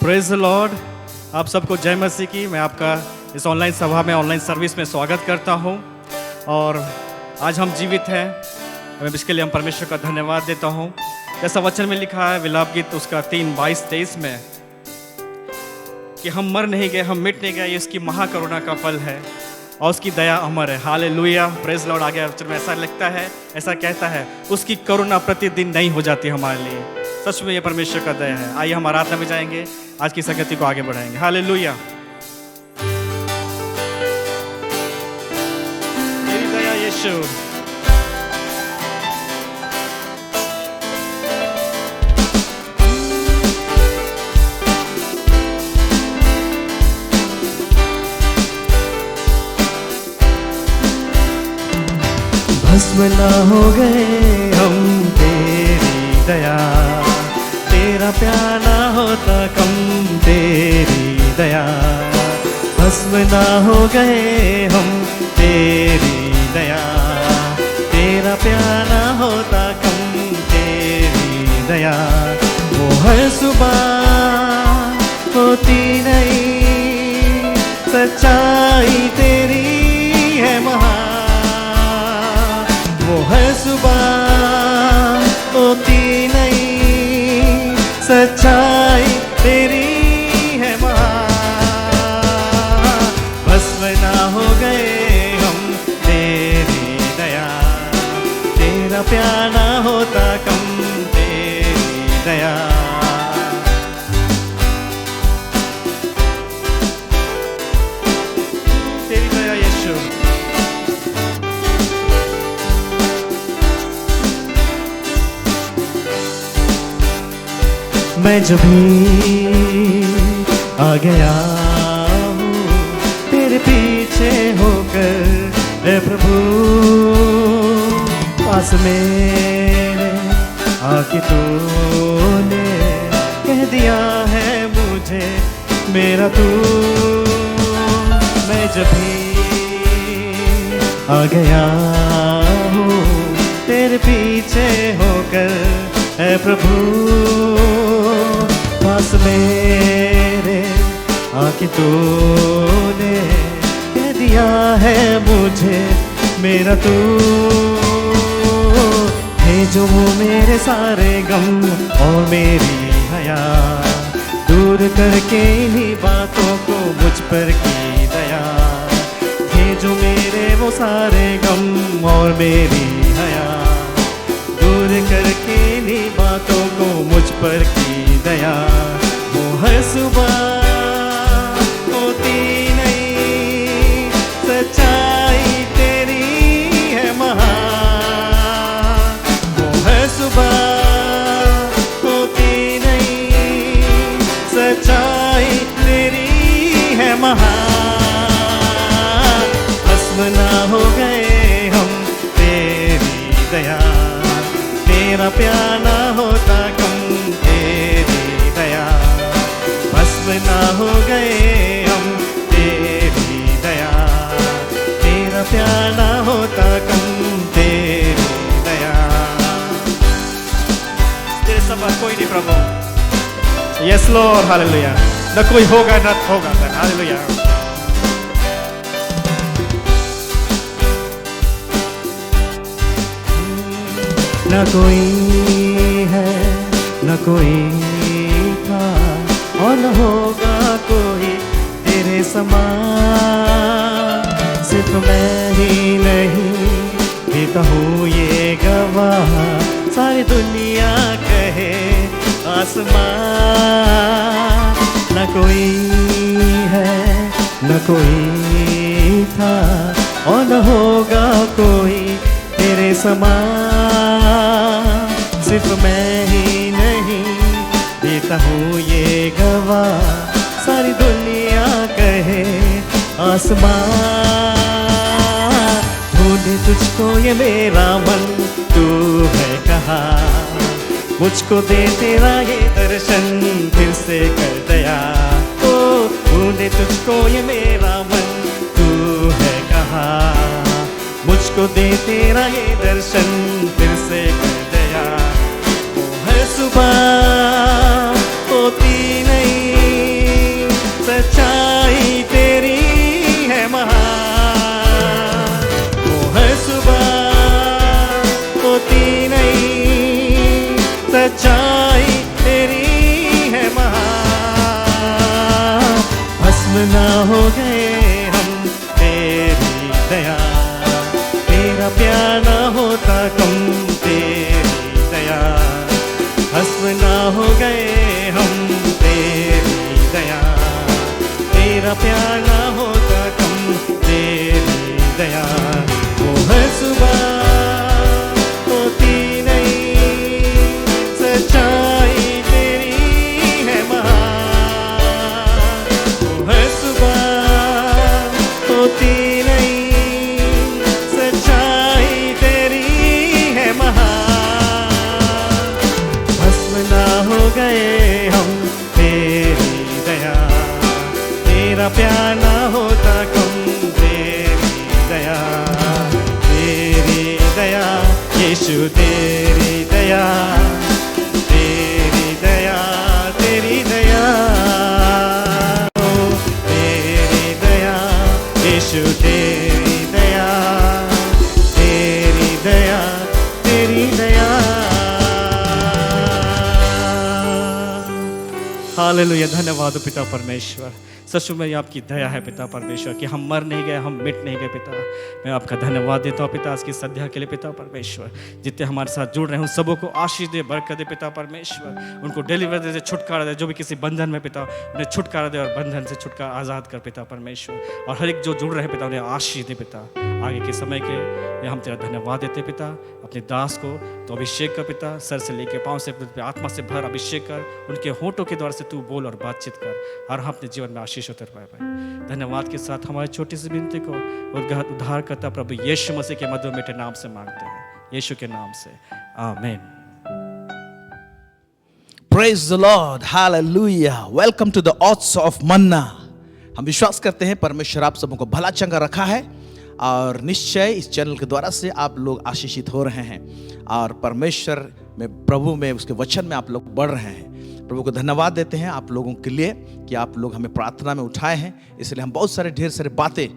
Praise the lord. आप सबको जय मसीह की। मैं आपका इस ऑनलाइन सभा में, ऑनलाइन सर्विस में स्वागत करता हूं। और आज हम जीवित हैं, मैं इसके लिए हम परमेश्वर का धन्यवाद देता हूं। जैसा वचन में लिखा है विलाप गीत उसका 3:22-23 में कि हम मर नहीं गए, हम मिट नहीं गए, ये इसकी महाकरुणा का फल है और उसकी दया अमर है। Hallelujah, praise Lord. आगे वचन में ऐसा लिखता है, ऐसा कहता है, उसकी करुणा प्रतिदिन नई हो जाती हमारे लिए। सच में ये परमेश्वर का दया है। आइए हम आराधना में जाएंगे, आज की संगति को आगे बढ़ाएंगे। हालेलुया। तेरी दया यीशु, भस्म ना हो गए हम तेरी दया, तेरा प्यार ना होता कम तेरी दया। भस्म ना हो गए हम तेरी दया, तेरा प्यार ना होता कम तेरी दया। वो हर सुबह होती नहीं, सच्चाई तेरी है महान। वो हर सुबह होती नहीं, सच्चाई तेरी है महान। भस्म ना हो गए हम तेरी दया, तेरा प्यार ना होता कम तेरी दया। तेरी दया यीशु। मैं जब भी आ गया हूँ तेरे पीछे होकर, ए प्रभु पास मेरे आके तूने कह दिया है मुझे मेरा तू। मैं जब भी आ गया हूँ तेरे पीछे होकर, ए प्रभु पास मेरे आके तूने कह दिया है मुझे मेरा तू। है जो वो मेरे सारे गम और मेरी हया, दूर करके इन्हीं बातों को मुझ पर की दया। है जो मेरे वो सारे गम और मेरी हया, दूर करके इन्हीं बातों को मुझ पर की दया। वो हर सुबह होती नहीं, सच्चाई तेरी है महान। वो हर सुबह होती नहीं, सच्चाई तेरी है महान। भस्म ना हो गए हम तेरी दया, तेरा प्यार ना होता कम तेरी दया। भस्म ना हो गए हम तेरी दया, तेरा प्यार ना होता कम तेरी दया। तेरे समान कोई नहीं प्रभु। Yes Lord, hallelujah. न कोई होगा न होगा, हालेलुया। न कोई है न कोई था और न होगा कोई तेरे समान। सिर्फ मैं ही नहीं देता हूँ ये गवाह, सारी दुनिया कहे आसमान। न कोई है न कोई था और न होगा कोई तेरे समान। सिर्फ मैं ही नहीं देता हूँ ये गवाह, सारी दुनिया कहे आसमान। ढूंढे तुझको ये मेरा मन, तू है कहाँ? मुझको दे तेरा ये दर्शन, फिर से कर दया। ओ ढूंढे तुझको ये मेरा मन, तू है कहाँ? मुझको दे तेरा ये दर्शन, फिर से कर दया। वो हर सुबह होती नहीं, गए हम तेरी दया, तेरा प्यार ना होता कम, तेरी दया, तेरी दया यीशु, तेरी दया, तेरी दया, तेरी दया, ओ तेरी दया यीशु, तेरी दया, तेरी दया, तेरी दया। हालेलुया, धन्यवाद हो पिता परमेश्वर। सच में ये आपकी दया है पिता परमेश्वर कि हम मर नहीं गए, हम मिट नहीं गए पिता। मैं आपका धन्यवाद देता हूँ पिता आज की संध्या के लिए पिता परमेश्वर। जितने हमारे साथ जुड़ रहे हैं उन सबों को आशीष दे, बरकत दे पिता परमेश्वर। उनको डिलीवर दे, छुटकारा दे, जो भी किसी बंधन में पिता उन्हें छुटकारा दे और बंधन से छुटकारा आज़ाद कर पिता परमेश्वर। और हर एक जो जुड़ रहे हैं पिता उन्हें आशीष दे पिता। आगे के समय के लिए हम तेरा धन्यवाद देते पिता। अपने दास को तो अभिषेक कर पिता, सर से लेके पाँव से आत्मा से भर अभिषेक कर, उनके होठों के द्वारा से तू बोल और बातचीत कर और हम अपने जीवन में आशीष होते रह पाए। धन्यवाद के साथ हमारी छोटी सी विनती को उद्धार करता प्रभु यीशु मसीह के मधुर मीठे नाम से मांगते हैं, यीशु के नाम से, आमीन। Praise the Lord, hallelujah, welcome to the Oaths of Manna। हम विश्वास करते हैं परमेश्वर आप सबों को भला चंगा रखा है और निश्चय इस चैनल के द्वारा से आप लोग आशीषित हो रहे हैं और परमेश्वर में, प्रभु में, उसके वचन में आप लोग बढ़ रहे हैं। प्रभु को धन्यवाद देते हैं आप लोगों के लिए कि आप लोग हमें प्रार्थना में उठाए हैं। इसलिए हम बहुत सारे ढेर सारे बातें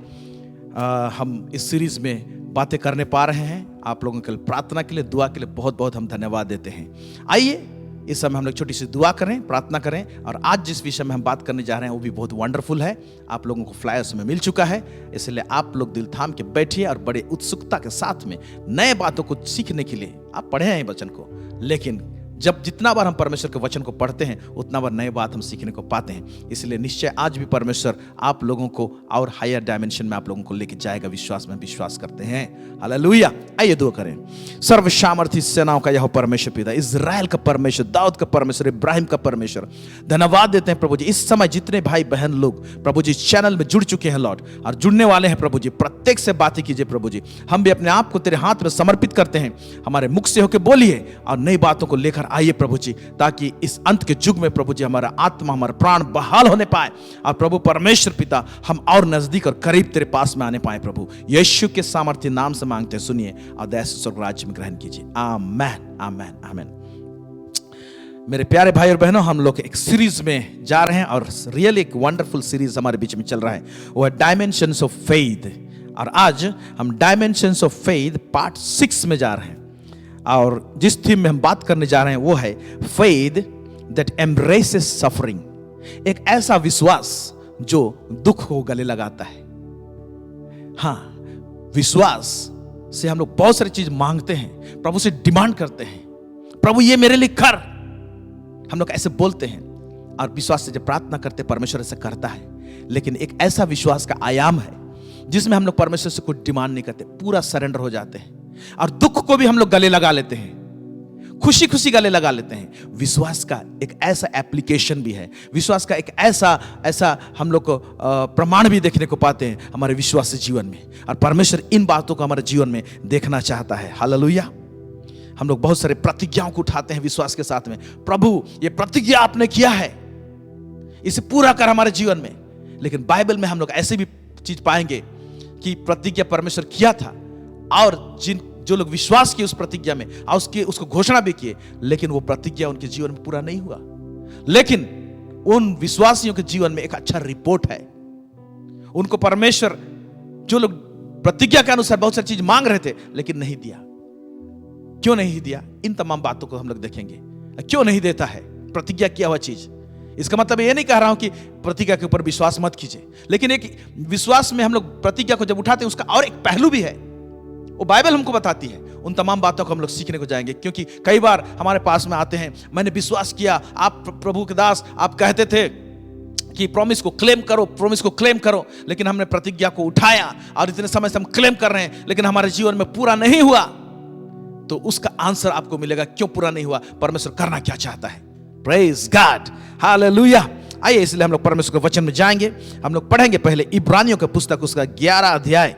हम इस सीरीज़ में बातें करने पा रहे हैं। आप लोगों के लिए प्रार्थना के लिए, दुआ के लिए बहुत बहुत हम धन्यवाद देते हैं। आइए इस समय हम लोग छोटी सी दुआ करें, प्रार्थना करें। और आज जिस विषय में हम बात करने जा रहे हैं वो भी बहुत वंडरफुल है। आप लोगों को फ्लायर्स में मिल चुका है, इसलिए आप लोग दिल थाम के बैठिए और बड़े उत्सुकता के साथ में नए बातों को सीखने के लिए आप पढ़े हैं वचन को, लेकिन जब जितना बार हम परमेश्वर के वचन को पढ़ते हैं उतना बार नए बात हम सीखने को पाते हैं। इसलिए निश्चय आज भी परमेश्वर आप लोगों को और हायर डायमेंशन में आप लोगों को लेके जाएगा, विश्वास में विश्वास करते हैं। हालेलुया। आइए दुआ करें। सर्व सामर्थी सेनाओं का यह परमेश्वर पिता, इजराइल का परमेश्वर, दाऊद का परमेश्वर, इब्राहिम का परमेश्वर, धन्यवाद देते हैं प्रभु जी। इस समय जितने भाई बहन लोग प्रभु जी चैनल में जुड़ चुके हैं लॉर्ड और जुड़ने वाले हैं प्रभु जी, प्रत्येक से बातें कीजिए प्रभु जी। हम भी अपने आप को तेरे हाथ में समर्पित करते हैं। हमारे मुख से होकर बोलिए और नई बातों को लेकर आइए प्रभु जी, ताकि इस अंत के युग में प्रभु जी हमारा आत्मा, हमारा प्राण बहाल होने पाए और प्रभु परमेश्वर पिता हम और नजदीक और करीब तेरे पास में आने पाए। प्रभु यीशु के सामर्थ्य नाम से मांगते हैं, सुनिए और दया से स्वर्ग राज्य में ग्रहण कीजिए। आमेन, आमेन, आमेन। मेरे प्यारे भाई और बहनों, हम लोग एक सीरीज में जा रहे हैं और रियल एक वंडरफुल सीरीज हमारे बीच में चल रहा है, वो है डायमेंशंस ऑफ फेथ। और आज हम डायमेंशंस ऑफ फेथ पार्ट 6 में जा रहे हैं और जिस थीम में हम बात करने जा रहे हैं वो है फेथ दैट एम्ब्रेसेस सफरिंग। एक ऐसा विश्वास जो दुख को गले लगाता है। हाँ, विश्वास से हम लोग बहुत सारी चीज मांगते हैं, प्रभु से डिमांड करते हैं, प्रभु ये मेरे लिए कर, हम लोग ऐसे बोलते हैं और विश्वास से जब प्रार्थना करते परमेश्वर ऐसा करता है। लेकिन एक ऐसा विश्वास का आयाम है जिसमें हम लोग परमेश्वर से कुछ डिमांड नहीं करते, पूरा सरेंडर हो जाते हैं और दुख को भी हम लोग गले लगा लेते हैं, खुशी खुशी गले लगा लेते हैं। विश्वास का एक ऐसा एप्लीकेशन भी है, विश्वास का एक ऐसा हम लोग को प्रमाण भी देखने को पाते हैं हमारे विश्वास जीवन में, और परमेश्वर इन बातों को हमारे जीवन में देखना चाहता है। हालेलुया। हम लोग बहुत सारे प्रतिज्ञाओं को उठाते हैं विश्वास के साथ में, प्रभु ये प्रतिज्ञा आपने किया है, इसे पूरा कर हमारे जीवन में। लेकिन बाइबल में हम लोग ऐसे भी चीज पाएंगे कि प्रतिज्ञा परमेश्वर किया था और जो लोग विश्वास किए उस प्रतिज्ञा में और उसको घोषणा भी किए, लेकिन वो प्रतिज्ञा उनके जीवन में पूरा नहीं हुआ। लेकिन उन विश्वासियों के जीवन में एक अच्छा रिपोर्ट है। उनको परमेश्वर, जो लोग प्रतिज्ञा के अनुसार बहुत सारी चीज मांग रहे थे लेकिन नहीं दिया, क्यों नहीं दिया, इन तमाम बातों को हम लोग देखेंगे। क्यों नहीं देता है प्रतिज्ञा किया हुआ चीज। इसका मतलब ये नहीं कह रहा हूं कि प्रतिज्ञा के ऊपर विश्वास मत कीजिए, लेकिन एक विश्वास में हम लोग प्रतिज्ञा को जब उठाते हैं उसका और एक पहलू भी है, वो बाइबल हमको बताती है। उन तमाम बातों को हम लोग सीखने को जाएंगे, क्योंकि कई बार हमारे पास में आते हैं, मैंने विश्वास किया, आप प्रभु के दास, आप कहते थे कि प्रॉमिस को क्लेम करो, प्रॉमिस को क्लेम करो, लेकिन हमने प्रतिज्ञा को उठाया और इतने समय से हम क्लेम कर रहे हैं लेकिन हमारे जीवन में पूरा नहीं हुआ। तो उसका आंसर आपको मिलेगा, क्यों पूरा नहीं हुआ, परमेश्वर करना क्या चाहता है। Praise God, hallelujah. आइए इसलिए हम लोग परमेश्वर के वचन में जाएंगे। हम लोग पढ़ेंगे पहले इब्रानियों की पुस्तक, उसका 11 अध्याय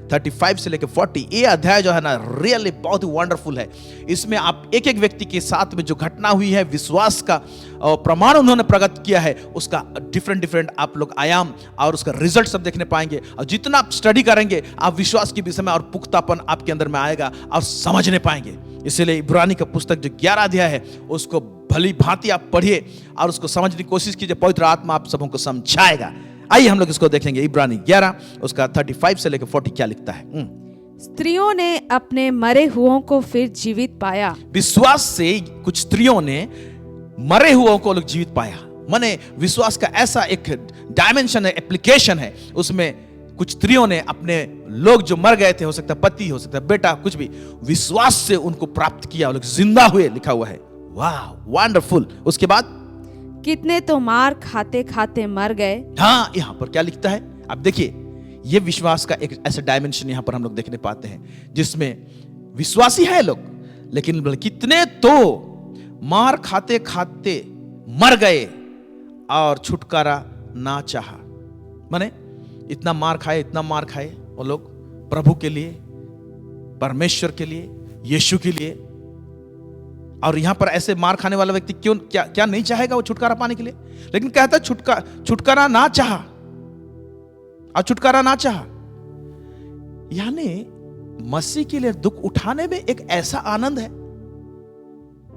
35 से लेकर 40, ये अध्याय जो है ना रियली बहुत ही वंडरफुल है। इसमें आप एक एक व्यक्ति के साथ में जो घटना हुई है, विश्वास का प्रमाण उन्होंने प्रकट किया है, उसका डिफरेंट आप लोग आयाम और उसका रिजल्ट सब देखने पाएंगे। और जितना आप स्टडी करेंगे आप विश्वास के विषय में और पुख्तापन आपके अंदर में आएगा और समझने पाएंगे। इसलिए इब्रानी का पुस्तक जो 11 अध्याय है उसको भली भांति आप पढ़िए और उसको समझने की कोशिश कीजिए। पवित्र आत्मा आप सबों को समझाएगा। आइए हम लोग इसको देखेंगे। इब्रानी 11 उसका 35 से लेकर 40 क्या लिखता है। स्त्रियों ने अपने मरे हुओं को फिर जीवित पाया। विश्वास से कुछ स्त्रियों ने मरे हुओं को लोग जीवित पाया। माने विश्वास का ऐसा एक डायमेंशन है, एप्लीकेशन है। उसमें कुछ स्त्रियों ने अपने लोग जो मर गए थे, हो सकता है पति, हो सकता है बेटा, कुछ भी, विश्वास से उनको प्राप्त किया, वो लोग जिंदा हुए, लिखा हुआ है। वाह, वंडरफुल। उसके बाद कितने तो मार खाते खाते मर गए। हाँ, यहां पर क्या लिखता है अब देखिए। ये विश्वास का एक ऐसा डायमेंशन यहां पर हम लोग देखने पाते हैं जिसमें विश्वासी है लोग, लेकिन कितने तो मार खाते खाते मर गए और छुटकारा ना चाहा। माने इतना मार खाए वो लोग प्रभु के लिए, परमेश्वर के लिए, यीशु के लिए। और यहां पर ऐसे मार खाने वाला व्यक्ति क्यों क्या नहीं चाहेगा वो छुटकारा पाने के लिए? लेकिन कहता है छुटकारा ना चाहा और छुटकारा ना चाहा, यानी मसीह के लिए दुख उठाने में एक ऐसा आनंद है।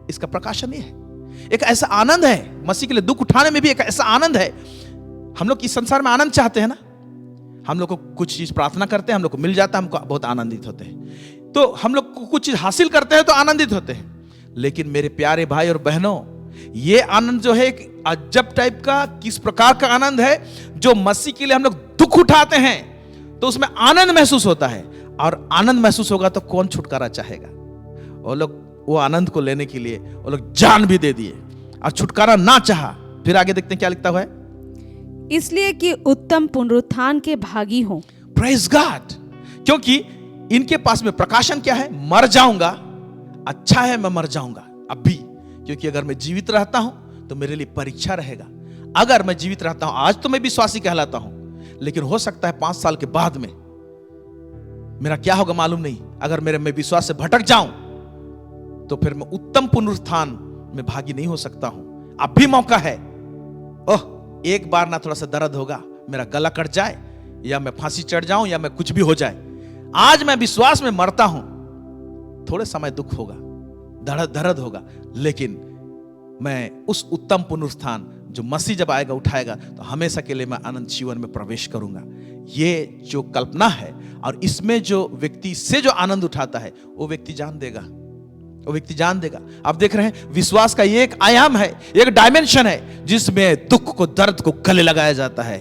इसका प्रकाशन ये है, एक ऐसा आनंद है। मसीह के लिए दुख उठाने में भी एक ऐसा आनंद है। हम लोग इस संसार में आनंद चाहते हैं ना, हम लोग को कुछ चीज प्रार्थना करते हैं, हम लोग को मिल जाता है, हमको बहुत आनंदित होते हैं। तो हम लोग को कुछ चीज हासिल करते हैं तो आनंदित होते हैं। लेकिन मेरे प्यारे भाई और बहनों, ये आनंद जो है एक अजब टाइप का, किस प्रकार का आनंद है, जो मसीह के लिए हम लोग दुख उठाते हैं तो उसमें आनंद महसूस होता है। और आनंद महसूस होगा तो कौन छुटकारा चाहेगा? वो लोग वो आनंद को लेने के लिए वो लोग जान भी दे दिए और छुटकारा ना चाहा। फिर आगे देखते हैं क्या लिखता हुआ है। इसलिए कि उत्तम पुनरुत्थान के भागी हों। Praise God. क्योंकि इनके पास में प्रकाशन क्या है? मर जाऊंगा, अच्छा है मैं मर जाऊंगा अभी, क्योंकि अगर मैं जीवित रहता हूं तो मेरे लिए परीक्षा रहेगा। अगर मैं जीवित रहता हूं, आज तो मैं विश्वासी कहलाता हूं, लेकिन हो सकता है 5 साल के बाद में मेरा क्या होगा मालूम नहीं। अगर मैं विश्वास से भटक जाऊं तो फिर मैं उत्तम पुनरुत्थान में भागी नहीं हो सकता हूं। अब भी मौका है। ओह, एक बार ना थोड़ा सा दर्द होगा, मेरा गला कट जाए या मैं फांसी चढ़ जाऊं या मैं कुछ भी हो जाए। आज मैं विश्वास में मरता हूं, थोड़े समय दुख होगा, दर्द होगा, लेकिन मैं उस उत्तम पुनरुत्थान जो मसीह जब आएगा उठाएगा तो हमेशा के लिए मैं अनंत जीवन में प्रवेश करूंगा। ये जो कल्पना है और इसमें जो व्यक्ति से जो आनंद उठाता है वो व्यक्ति जान देगा, वो व्यक्ति जान देगा। आप देख रहे हैं विश्वास का ये एक आयाम है, एक डायमेंशन है जिसमें दुख को, दर्द को गले लगाया जाता है।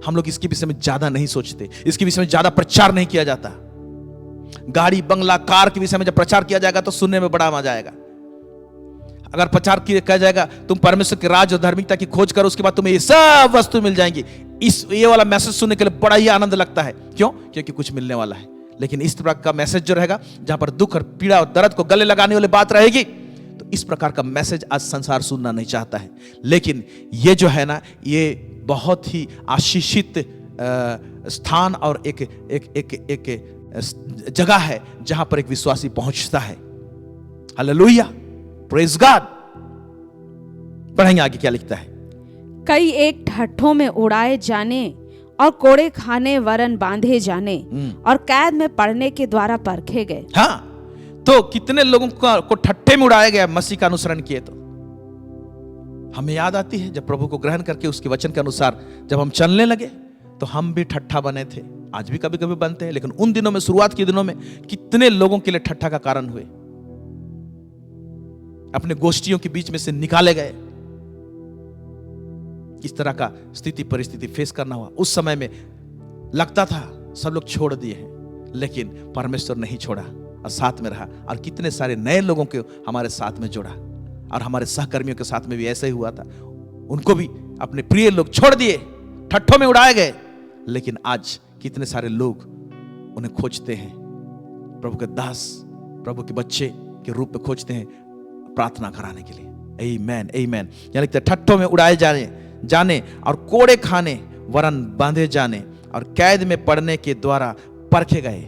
हम लोग इसके विषय में ज्यादा नहीं सोचते, इसके विषय में ज्यादा प्रचार नहीं किया जाता। गाड़ी, बंगला, कार के विषय में जब प्रचार किया जाएगा तो सुनने में बड़ा मजा आएगा। अगर प्रचार किया जाएगा तुम परमेश्वर के राज और धार्मिकता की खोज करो, उसके बाद तुम्हें ये सब वस्तु मिल जाएंगी, ये वाला मैसेज सुनने के लिए बड़ा ही आनंद लगता है। क्यों? क्योंकि कुछ मिलने वाला है। लेकिन इस प्रकार का मैसेज जो रहेगा जहां पर दुख और पीड़ा और दर्द को गले लगाने वाली बात रहेगी, तो इस प्रकार का मैसेज आज संसार सुनना नहीं चाहता है। लेकिन ये जो है ना, ये बहुत ही आशीषित स्थान और एक जगह है जहां पर एक विश्वासी पहुंचता है। Hallelujah, praise God. पढ़ेंगे आगे क्या लिखता है। कई एक ठट्ठों में उड़ाए जाने और कोड़े खाने वरन बांधे जाने और कैद में पड़ने के द्वारा परखे गए। हाँ, तो कितने लोगों को ठट्ठे में उड़ाया गया मसीह का अनुसरण किए। तो हमें याद आती है जब प्रभु को ग्रहण करके उसके वचन के अनुसार जब हम चलने लगे तो हम भी ठट्ठा बने थे। आज भी कभी कभी बनते हैं, लेकिन उन दिनों में, शुरुआत के दिनों में कितने लोगों के लिए ठट्ठा का कारण हुए, अपने गोष्ठियों के बीच में से निकाले गए। इस तरह का स्थिति परिस्थिति फेस करना हुआ। उस समय में लगता था सब लोग छोड़ दिए हैं, लेकिन परमेश्वर नहीं छोड़ा और साथ में रहा और कितने सारे नए लोगों को हमारे साथ में जोड़ा। और हमारे सहकर्मियों के साथ में भी ऐसा ही हुआ था, उनको भी अपने प्रिय लोग छोड़ दिए, ठट्ठों में उड़ाए गए। लेकिन आज कितने सारे लोग उन्हें खोजते हैं, प्रभु के दास, प्रभु के बच्चे के रूप में खोजते हैं प्रार्थना कराने के लिए। आमीन, आमीन। यानी कि ठट्ठों में उड़ाए जाने और कोड़े खाने वरन बांधे जाने और कैद में पड़ने के द्वारा परखे गए।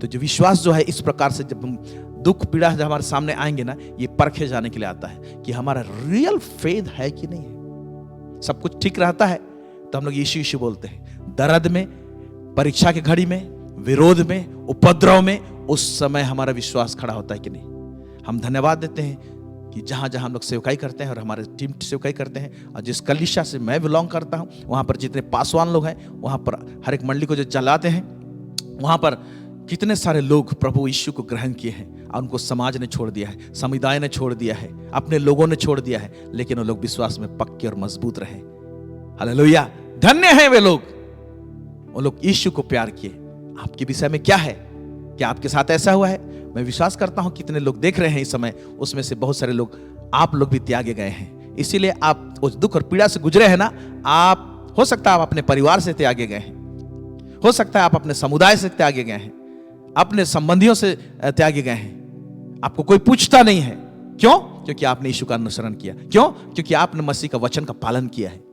तो जो विश्वास जो है इस प्रकार से जब हम दुख पीड़ा जब हमारे सामने आएंगे ना, ये परखे जाने के लिए आता है कि हमारा रियल फेथ है कि नहीं है। सब कुछ ठीक रहता है तो हम लोग यीशु यीशु बोलते हैं। दर्द में, परीक्षा की घड़ी में, विरोध में, उपद्रव में, उस समय हमारा विश्वास खड़ा होता है कि नहीं। हम धन्यवाद देते हैं कि जहां जहां हम लोग सेवकाई करते हैं और हमारे टीम सेवकाई करते हैं, और जिस कलीसिया से मैं बिलोंग करता हूं, वहां पर जितने पासवान लोग हैं, वहां पर हर एक मंडली को जो चलाते हैं, वहां पर कितने सारे लोग प्रभु यीशु को ग्रहण किए हैं और उनको समाज ने छोड़ दिया है, समुदाय ने छोड़ दिया है, अपने लोगों ने छोड़ दिया है, लेकिन वो लोग विश्वास में पक्के और मजबूत रहे। हालेलुया, धन्य हैं वे लोग, वो लोग यीशु को प्यार किए। आपके विषय में क्या है? क्या आपके साथ ऐसा हुआ है? मैं विश्वास करता हूं कितने लोग देख रहे हैं इस समय, उसमें से बहुत सारे लोग, आप लोग भी त्यागे गए हैं। इसीलिए आप उस दुख और पीड़ा से गुजरे हैं ना। आप हो सकता है आप अपने परिवार से त्यागे गए हैं, हो सकता है आप अपने समुदाय से त्यागे गए हैं, अपने संबंधियों से त्यागे गए हैं। आपको कोई पूछता नहीं है। क्यों? क्योंकि आपने यीशु का अनुसरण किया। क्यों? क्योंकि आपने मसीह का वचन का पालन किया है।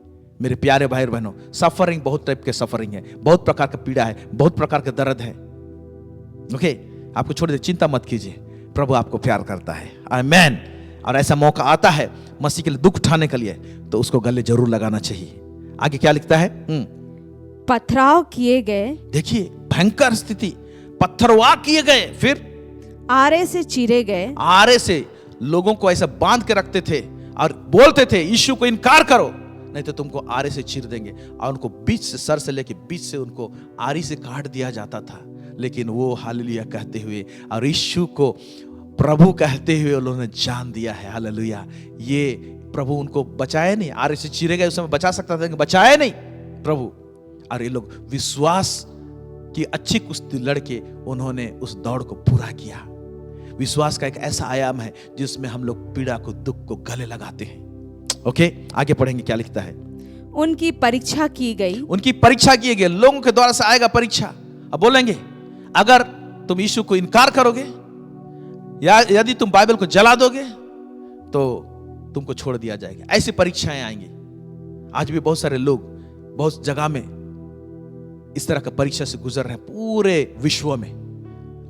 मेरे प्यारे भाई और बहनों, सफरिंग, बहुत टाइप के सफरिंग है, बहुत प्रकार का पीड़ा है, बहुत प्रकार का दर्द है। ओके, आपको छोड़ दे, चिंता मत कीजिए, प्रभु आपको प्यार करता है। आमीन। और ऐसा मौका आता है मसीह के लिए दुख उठाने के लिए, तो उसको गले जरूर लगाना चाहिए। आगे क्या लिखता है? पथराव किए गए, देखिए भयंकर स्थिति, पत्थरवाह किए गए, फिर आरे से चीरे गए। आरे से लोगों को ऐसा बांध के रखते थे और बोलते थे यीशु को इनकार करो नहीं तो तुमको आरे से चीर देंगे, और उनको बीच से, सर से लेके बीच से उनको आरी से काट दिया जाता था। लेकिन वो हालेलुया कहते हुए और यीशु को प्रभु कहते हुए उन्होंने जान दिया है। हालेलुया, ये प्रभु उनको बचाए नहीं, आरे से चीरे गए, उस समय बचा सकता था, बचाए नहीं प्रभु। और ये लोग विश्वास की अच्छी कुश्ती लड़के उन्होंने उस दौड़ को पूरा किया। विश्वास का एक ऐसा आयाम है जिसमें हम लोग पीड़ा को, दुख को गले लगाते हैं। ओके, आगे पढ़ेंगे क्या लिखता है? उनकी परीक्षा की गई, उनकी परीक्षा की गई। लोगों के द्वारा से आएगा परीक्षा। अब बोलेंगे अगर तुम यीशु को इनकार करोगे या यदि तुम बाइबल को जला दोगे तो तुमको छोड़ दिया जाएगा। ऐसी परीक्षाएं आएंगी। आज भी बहुत सारे लोग बहुत जगह में इस तरह का परीक्षा से गुजर रहे हैं पूरे विश्व में,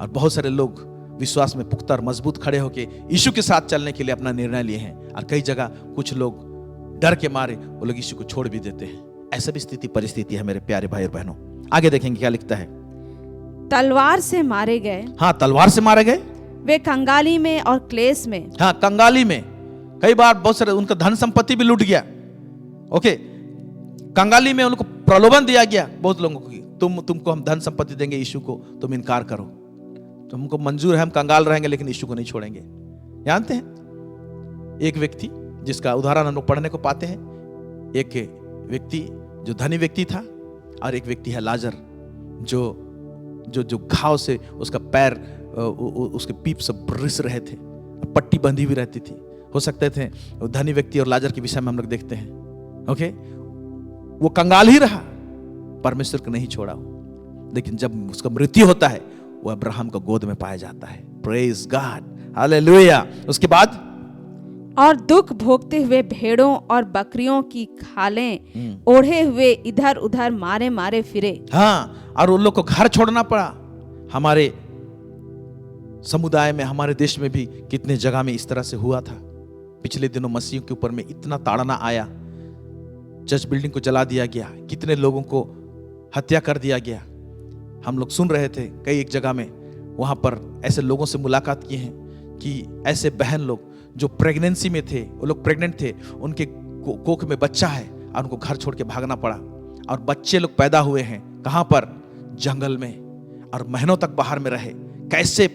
और बहुत सारे लोग विश्वास में पुख्ता और मजबूत खड़े होकर यीशु के साथ चलने के लिए अपना निर्णय लिए हैं, और कई जगह कुछ लोग डर के मारे वो लोग यीशु को छोड़ भी देते हैं। ऐसा भी स्थिति परिस्थिति है मेरे प्यारे भाई और बहनों। आगे देखेंगे क्या लिखता है? तलवार से मारे गए। हाँ, तलवार से मारे गए। वे कंगाली में और क्लेश में। हाँ, कंगाली में। कई बार बहुत सारे उनका धन संपत्ति भी लूट गया। ओके, कंगाली में उनको प्रलोभन दिया गया बहुत लोगों को, तुमको हम धन संपत्ति देंगे, यीशु को तुम इनकार करो, तो हमको मंजूर है, हम कंगाल रहेंगे लेकिन यीशु को नहीं छोड़ेंगे। जानते हैं एक व्यक्ति जिसका उदाहरण हम लोग पढ़ने को पाते हैं, एक व्यक्ति जो धनी व्यक्ति था और एक व्यक्ति है लाजर जो घाव से उसका पैर, उसके पीप से रिस रहे थे, पट्टी बंधी हुई रहती थी। हो सकते थे धनी व्यक्ति और लाजर के विषय में हम लोग देखते हैं। ओके, वो कंगाल ही रहा, परमेश्वर को नहीं छोड़ा, लेकिन जब उसका मृत्यु होता है वो अब्राहम को गोद में पाया जाता है। Praise God, hallelujah. उसके बाद और दुख भोगते हुए भेड़ों और बकरियों की खालें ओढ़े हुए इधर उधर मारे मारे फिरे। हाँ, और उन लोग को घर छोड़ना पड़ा। हमारे समुदाय में, हमारे देश में भी कितने जगह में इस तरह से हुआ था। पिछले दिनों मसीह के ऊपर में इतना ताड़ना आया, चर्च बिल्डिंग को जला दिया गया, कितने लोगों को हत्या कर दिया गया। हम लोग सुन रहे थे कई एक जगह में, वहां पर ऐसे लोगों से मुलाकात की हैं कि ऐसे बहन लोग जो प्रेगनेंसी में थे, वो लोग प्रेग्नेंट थे, उनके कोख में बच्चा है और उनको घर छोड़ के भागना पड़ा, और बच्चे लोग पैदा हुए हैं कहां पर? जंगल में, और महीनों तक बाहर में रहे, कैसे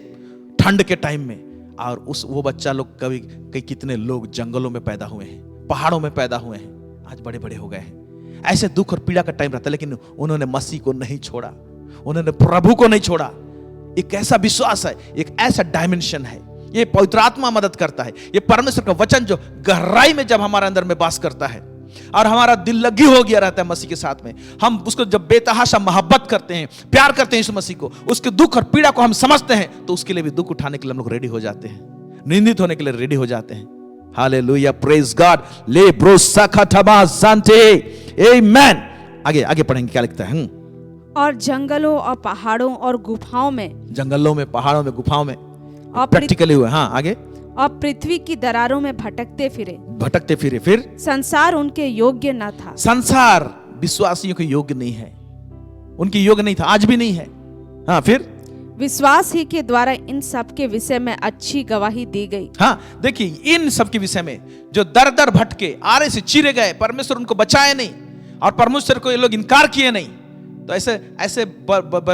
ठंड के टाइम में। और वो बच्चा लोग कई कितने लोग जंगलों में पैदा हुए हैं, पहाड़ों में पैदा हुए हैं, आज बड़े बड़े हो गए हैं। ऐसे दुख और पीड़ा का टाइम रहता है, लेकिन उन्होंने मसीह को नहीं छोड़ा, उन्होंने प्रभु को नहीं छोड़ा। एक ऐसा विश्वास है, एक ऐसा डायमेंशन है, ये पवित्र आत्मा मदद करता है। ये परमेश्वर का वचन जो गहराई में जब हमारे अंदर में वास करता है और हमारा दिल लगी हो गया रहता है मसीह के साथ में, हम उसको जब बेतहाशा मोहब्बत करते हैं, प्यार करते हैं इस मसीह को, उसके दुख और पीड़ा को हम समझते हैं, तो उसके लिए भी दुख उठाने के लिए हम लोग रेडी हो जाते हैं, निंदित होने के लिए रेडी हो जाते हैं। Hallelujah, praise God. ले ब्रो साखा थबा सांते, आमेन। आगे पढ़ेंगे क्या लिखता है? और जंगलों और पहाड़ों और गुफाओं में जंगलों में, पहाड़ों में, गुफाओं में और प्रैक्टिकली हुए। हाँ, आगे और पृथ्वी की दरारों में भटकते फिरे। भटकते फिरे। फिर संसार उनके योग्य न था। संसार विश्वासियों के योग्य नहीं है, उनकी योग्य नहीं था, आज भी नहीं है। हाँ, फिर विश्वास ही के द्वारा इन सब के विषय में अच्छी गवाही दी गई। हाँ, देखिए इन सब के विषय में जो दर दर भटके, आरे से चीरे गए, परमेश्वर उनको बचाए नहीं और परमेश्वर को ये लोग इनकार किए नहीं, तो ऐसे ऐसे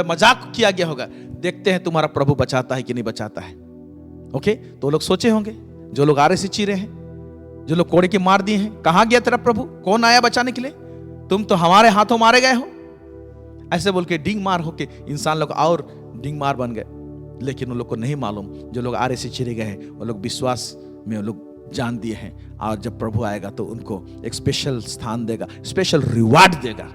मजाक किया गया होगा, देखते हैं तुम्हारा प्रभु बचाता है कि नहीं बचाता है। ओके, तो लोग सोचे होंगे, जो लोग आरे से चीरे हैं, जो लोग कोड़े के मार दिए हैं, कहां गया तेरा प्रभु, कौन आया बचाने के लिए, तुम तो हमारे हाथों मारे गए हो। ऐसे बोल के डिंग मार होके इंसान लोग और डिंग मार बन गए। लेकिन उन लोग को नहीं मालूम, जो लोग आरे से चिरे गए हैं वो लोग विश्वास में वो लोग जान दिए हैं, और जब प्रभु आएगा तो उनको एक स्पेशल स्थान देगा, स्पेशल रिवार्ड देगा,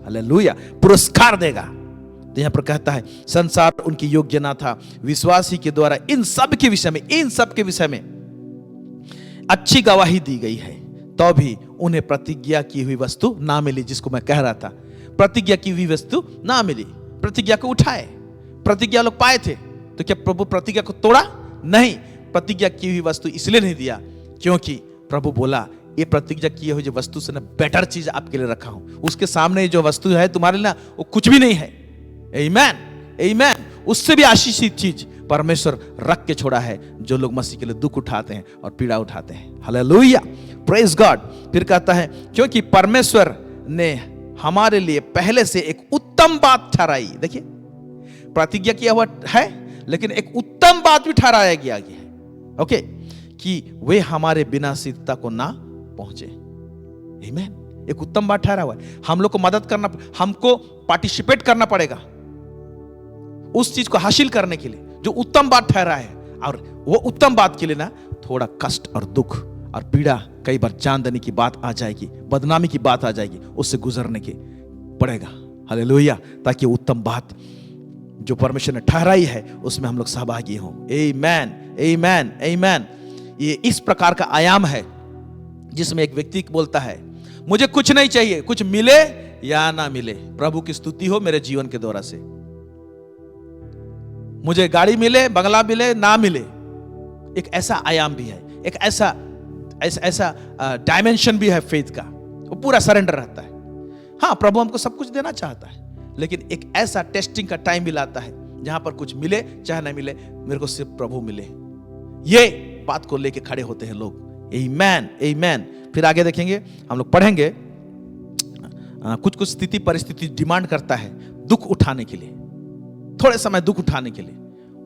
हालेलुया, पुरस्कार देगा। तो यहाँ पर कहता है संसार उनकी योग्य ना था, विश्वासी के द्वारा इन सब के विषय में, इन सब के विषय में अच्छी गवाही दी गई है, तो भी उन्हें प्रतिज्ञा की हुई वस्तु ना मिली। जिसको मैं कह रहा था, प्रतिज्ञा की हुई वस्तु ना मिली। प्रतिज्ञा को उठाए, प्रतिज्ञा लोग पाए थे, तो क्या प्रभु प्रतिज्ञा को तोड़ा? नहीं, प्रतिज्ञा की हुई वस्तु इसलिए नहीं दिया क्योंकि प्रभु बोला ये प्रतिज्ञा की हुई जो वस्तु से ना बेटर चीज आपके लिए रखा हूं, उसके सामने जो वस्तु है तुम्हारे लिए ना वो कुछ भी नहीं है। आमीन, आमीन। उससे भी आशीषित चीज परमेश्वर रख के छोड़ा है, जो लोग मसीह के लिए दुख उठाते हैं और पीड़ा उठाते हैं। Hallelujah, praise God. फिर कहता है क्योंकि परमेश्वर ने हमारे लिए पहले से एक उत्तम बात ठहराई। देखिए, प्रतिज्ञा किया हुआ है लेकिन एक उत्तम बात भी ठहराया गया है, ओके, कि वे हमारे बिना सिद्धता को ना पहुंचे। आमीन। एक उत्तम बात ठहरा हुआ है, हम लोग को मदद करना, हमको पार्टिसिपेट करना पड़ेगा उस चीज को हासिल करने के लिए जो उत्तम बात ठहरा है। और वो उत्तम बात के लिए ना थोड़ा कष्ट और दुख और पीड़ा, कई बार जान देने की बात आ जाएगी, बदनामी की बात आ जाएगी, उससे गुजरने के पड़ेगा। हालेलुया, ताकि उत्तम बात जो परमेश्वर ने ठहराई है उसमें हम लोग सहभागी हों। आमीन, आमीन, आमीन। ये इस प्रकार का आयाम है जिसमें एक व्यक्ति बोलता है मुझे कुछ नहीं चाहिए, कुछ मिले या ना मिले, प्रभु की स्तुति हो मेरे जीवन के द्वारा से। मुझे गाड़ी मिले, बंगला मिले, ना मिले, एक ऐसा आयाम भी है, एक ऐसा डायमेंशन भी है फेथ का, वो पूरा सरेंडर रहता है। हाँ, प्रभु हमको सब कुछ देना चाहता है, लेकिन एक ऐसा टेस्टिंग का टाइम भी लाता है जहां पर कुछ मिले चाहे ना मिले, मेरे को सिर्फ प्रभु मिले, ये बात को लेके खड़े होते हैं लोग। आमीन, आमीन। फिर आगे देखेंगे, हम लोग पढ़ेंगे, कुछ कुछ स्थिति परिस्थिति डिमांड करता है दुख उठाने के लिए, थोड़े समय दुख उठाने के लिए,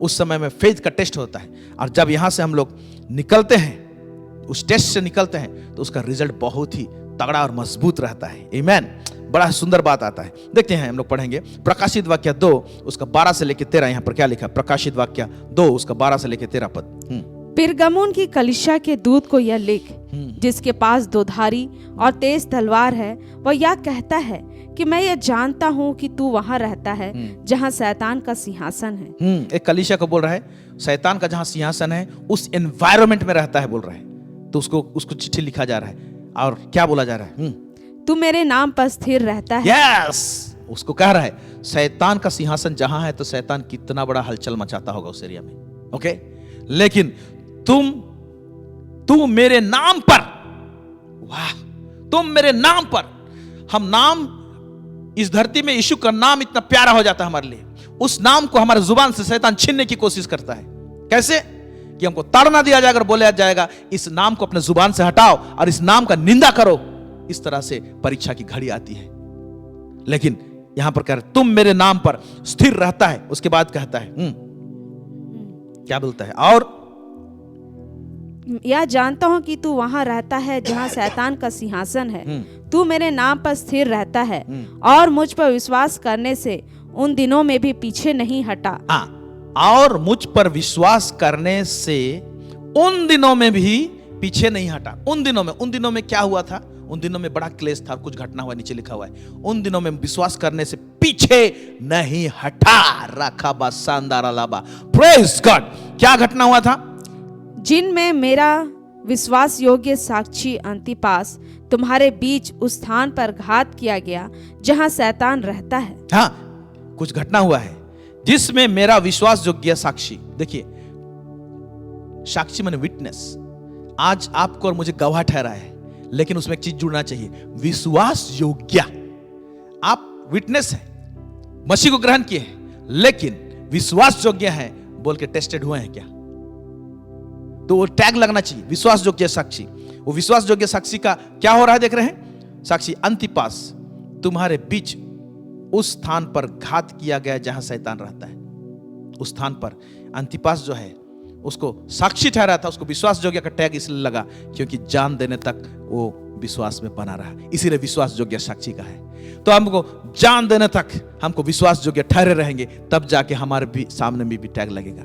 उस समय में फेथ का टेस्ट होता है। और जब यहां से हम लोग निकलते हैं, उस टेस्ट से निकलते हैं, तो उसका रिजल्ट बहुत ही तगड़ा और मजबूत रहता है। आमीन, बड़ा सुंदर बात आता है। देखते हैं, हम लोग पढ़ेंगे प्रकाशित वाक्य 2 उसका 12 से लेकर 13। यहां पर क्या लिखा? प्रकाशित वाक्य 2 उसका 12 से लेकर 13 पद। पिरगमुन की कलीसिया के दूत को यह लिख, जिसके पास 2 धारी और तेज तलवार है, वह यह कहता है कि मैं ये जानता हूं कि तू वहां रहता है जहां शैतान का सिंहासन है। एक कलीसिया को बोल रहा है शैतान का जहां सिंहासन है उस एनवायरनमेंट में रहता है, बोल रहा है। तो उसको चिट्ठी लिखा जा रहा है, और क्या बोला जा रहा है? तू मेरे नाम पर स्थिर रहता है। यस, उसको कह रहा है शैतान का सिंहासन जहां है, तो शैतान कितना बड़ा हलचल मचाता होगा उस एरिया में। ओके, लेकिन तू मेरे नाम पर, वाह, तुम मेरे नाम पर, हम नाम, इस धरती में यीशु का नाम इतना प्यारा हो जाता है हमारे लिए, उस नाम को हमारे जुबान से शैतान छीनने की कोशिश करता है। कैसे? कि हमको ताड़ना दिया जाएगा, बोला जाएगा इस नाम को अपने जुबान से हटाओ और इस नाम का निंदा करो। इस तरह से परीक्षा की घड़ी आती है। लेकिन यहां पर कह रहे तुम मेरे नाम पर स्थिर रहता है। उसके बाद कहता है क्या बोलता है? और यह जानता हूं कि तू वहां रहता है जहां शैतान का सिंहासन है। तू मेरे नाम पर स्थिर रहता है और मुझ पर विश्वास करने से उन दिनों में भी पीछे नहीं हटा। और मुझ पर विश्वास करने से उन दिनों में भी पीछे नहीं हटा। उन दिनों में क्या हुआ था? उन दिनों में बड़ा क्लेश था, कुछ घटना हुआ, नीचे लिखा हुआ है उन दिनों में विश्वास करने से पीछे नहीं हटा। रखा बा शानदार लाबा, प्रेज गॉड। क्या घटना हुआ था? जिनमें मेरा विश्वास योग्य साक्षी अंतिपास तुम्हारे बीच उस स्थान पर घात किया गया जहां शैतान रहता है। हाँ, कुछ घटना हुआ है जिसमें मेरा विश्वास योग्य साक्षी, देखिए साक्षी माने विटनेस, आज आपको और मुझे गवाह ठहरा है, लेकिन उसमें एक चीज जुड़ना चाहिए, विश्वास योग्य। आप विटनेस है, मसीह को ग्रहण किए हैं, लेकिन विश्वास योग्य है बोल के टेस्टेड हुए हैं क्या? तो वो टैग लगना चाहिए, विश्वास योग्य साक्षी। वो विश्वास योग्य साक्षी का क्या हो रहा है देख रहे हैं? साक्षी अंतिपास, तुम्हारे बीच उस स्थान पर घात किया गया जहां शैतान रहता है। उस स्थान पर अंतिपास जो है उसको साक्षी ठहरा था, उसको विश्वास योग्य का टैग इसलिए लगा क्योंकि जान देने तक वो विश्वास में बना रहा, इसीलिए विश्वास योग्य साक्षी का है। तो हमको जान देने तक हमको विश्वास योग्य ठहरे रहेंगे, तब जाके हमारे भी सामने भी टैग लगेगा।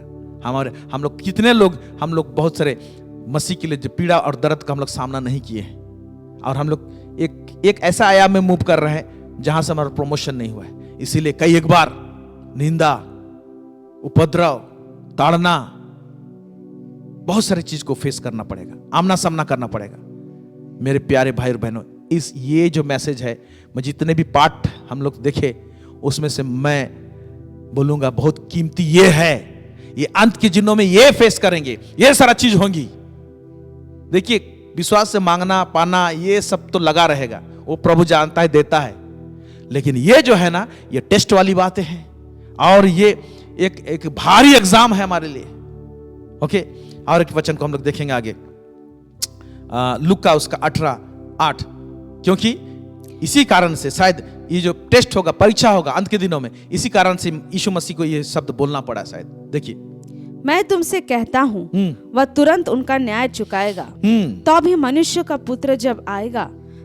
हम लोग कितने लोग, हम लोग बहुत सारे मसीह के लिए जो पीड़ा और दर्द का हम लोग सामना नहीं किए हैं, और हम लोग एक ऐसा आयाम में मूव कर रहे हैं जहां से हमारा प्रमोशन नहीं हुआ है। इसीलिए कई एक बार निंदा, उपद्रव, ताड़ना, बहुत सारी चीज को फेस करना पड़ेगा, आमना सामना करना पड़ेगा। मेरे प्यारे भाई और बहनों, ये जो मैसेज है, मैं जितने भी पार्ट हम लोग देखे उसमें से मैं बोलूंगा बहुत कीमती ये है, ये अंत के दिनों में ये फेस करेंगे, ये सारा चीज होंगी। देखिए विश्वास से मांगना पाना ये सब तो लगा रहेगा, वो प्रभु जानता है, देता है, लेकिन ये जो है ना, ये टेस्ट वाली बातें हैं, और ये एक भारी एग्जाम है हमारे लिए। ओके, और एक वचन को हम लोग देखेंगे आगे, लूका उसका 18:8, क्योंकि इसी कारण से शायद ये जो टेस्ट होगा, परीक्षा होगा अंत के दिनों में, इसी कारण से यीशु मसीह को ये शब्द बोलना पड़ा शायद। देखिए, मैं तुमसे कहता हूँ वह तुरंत उनका न्याय चुकाएगा। तो भी मनुष्य का पुत्र जब आएगा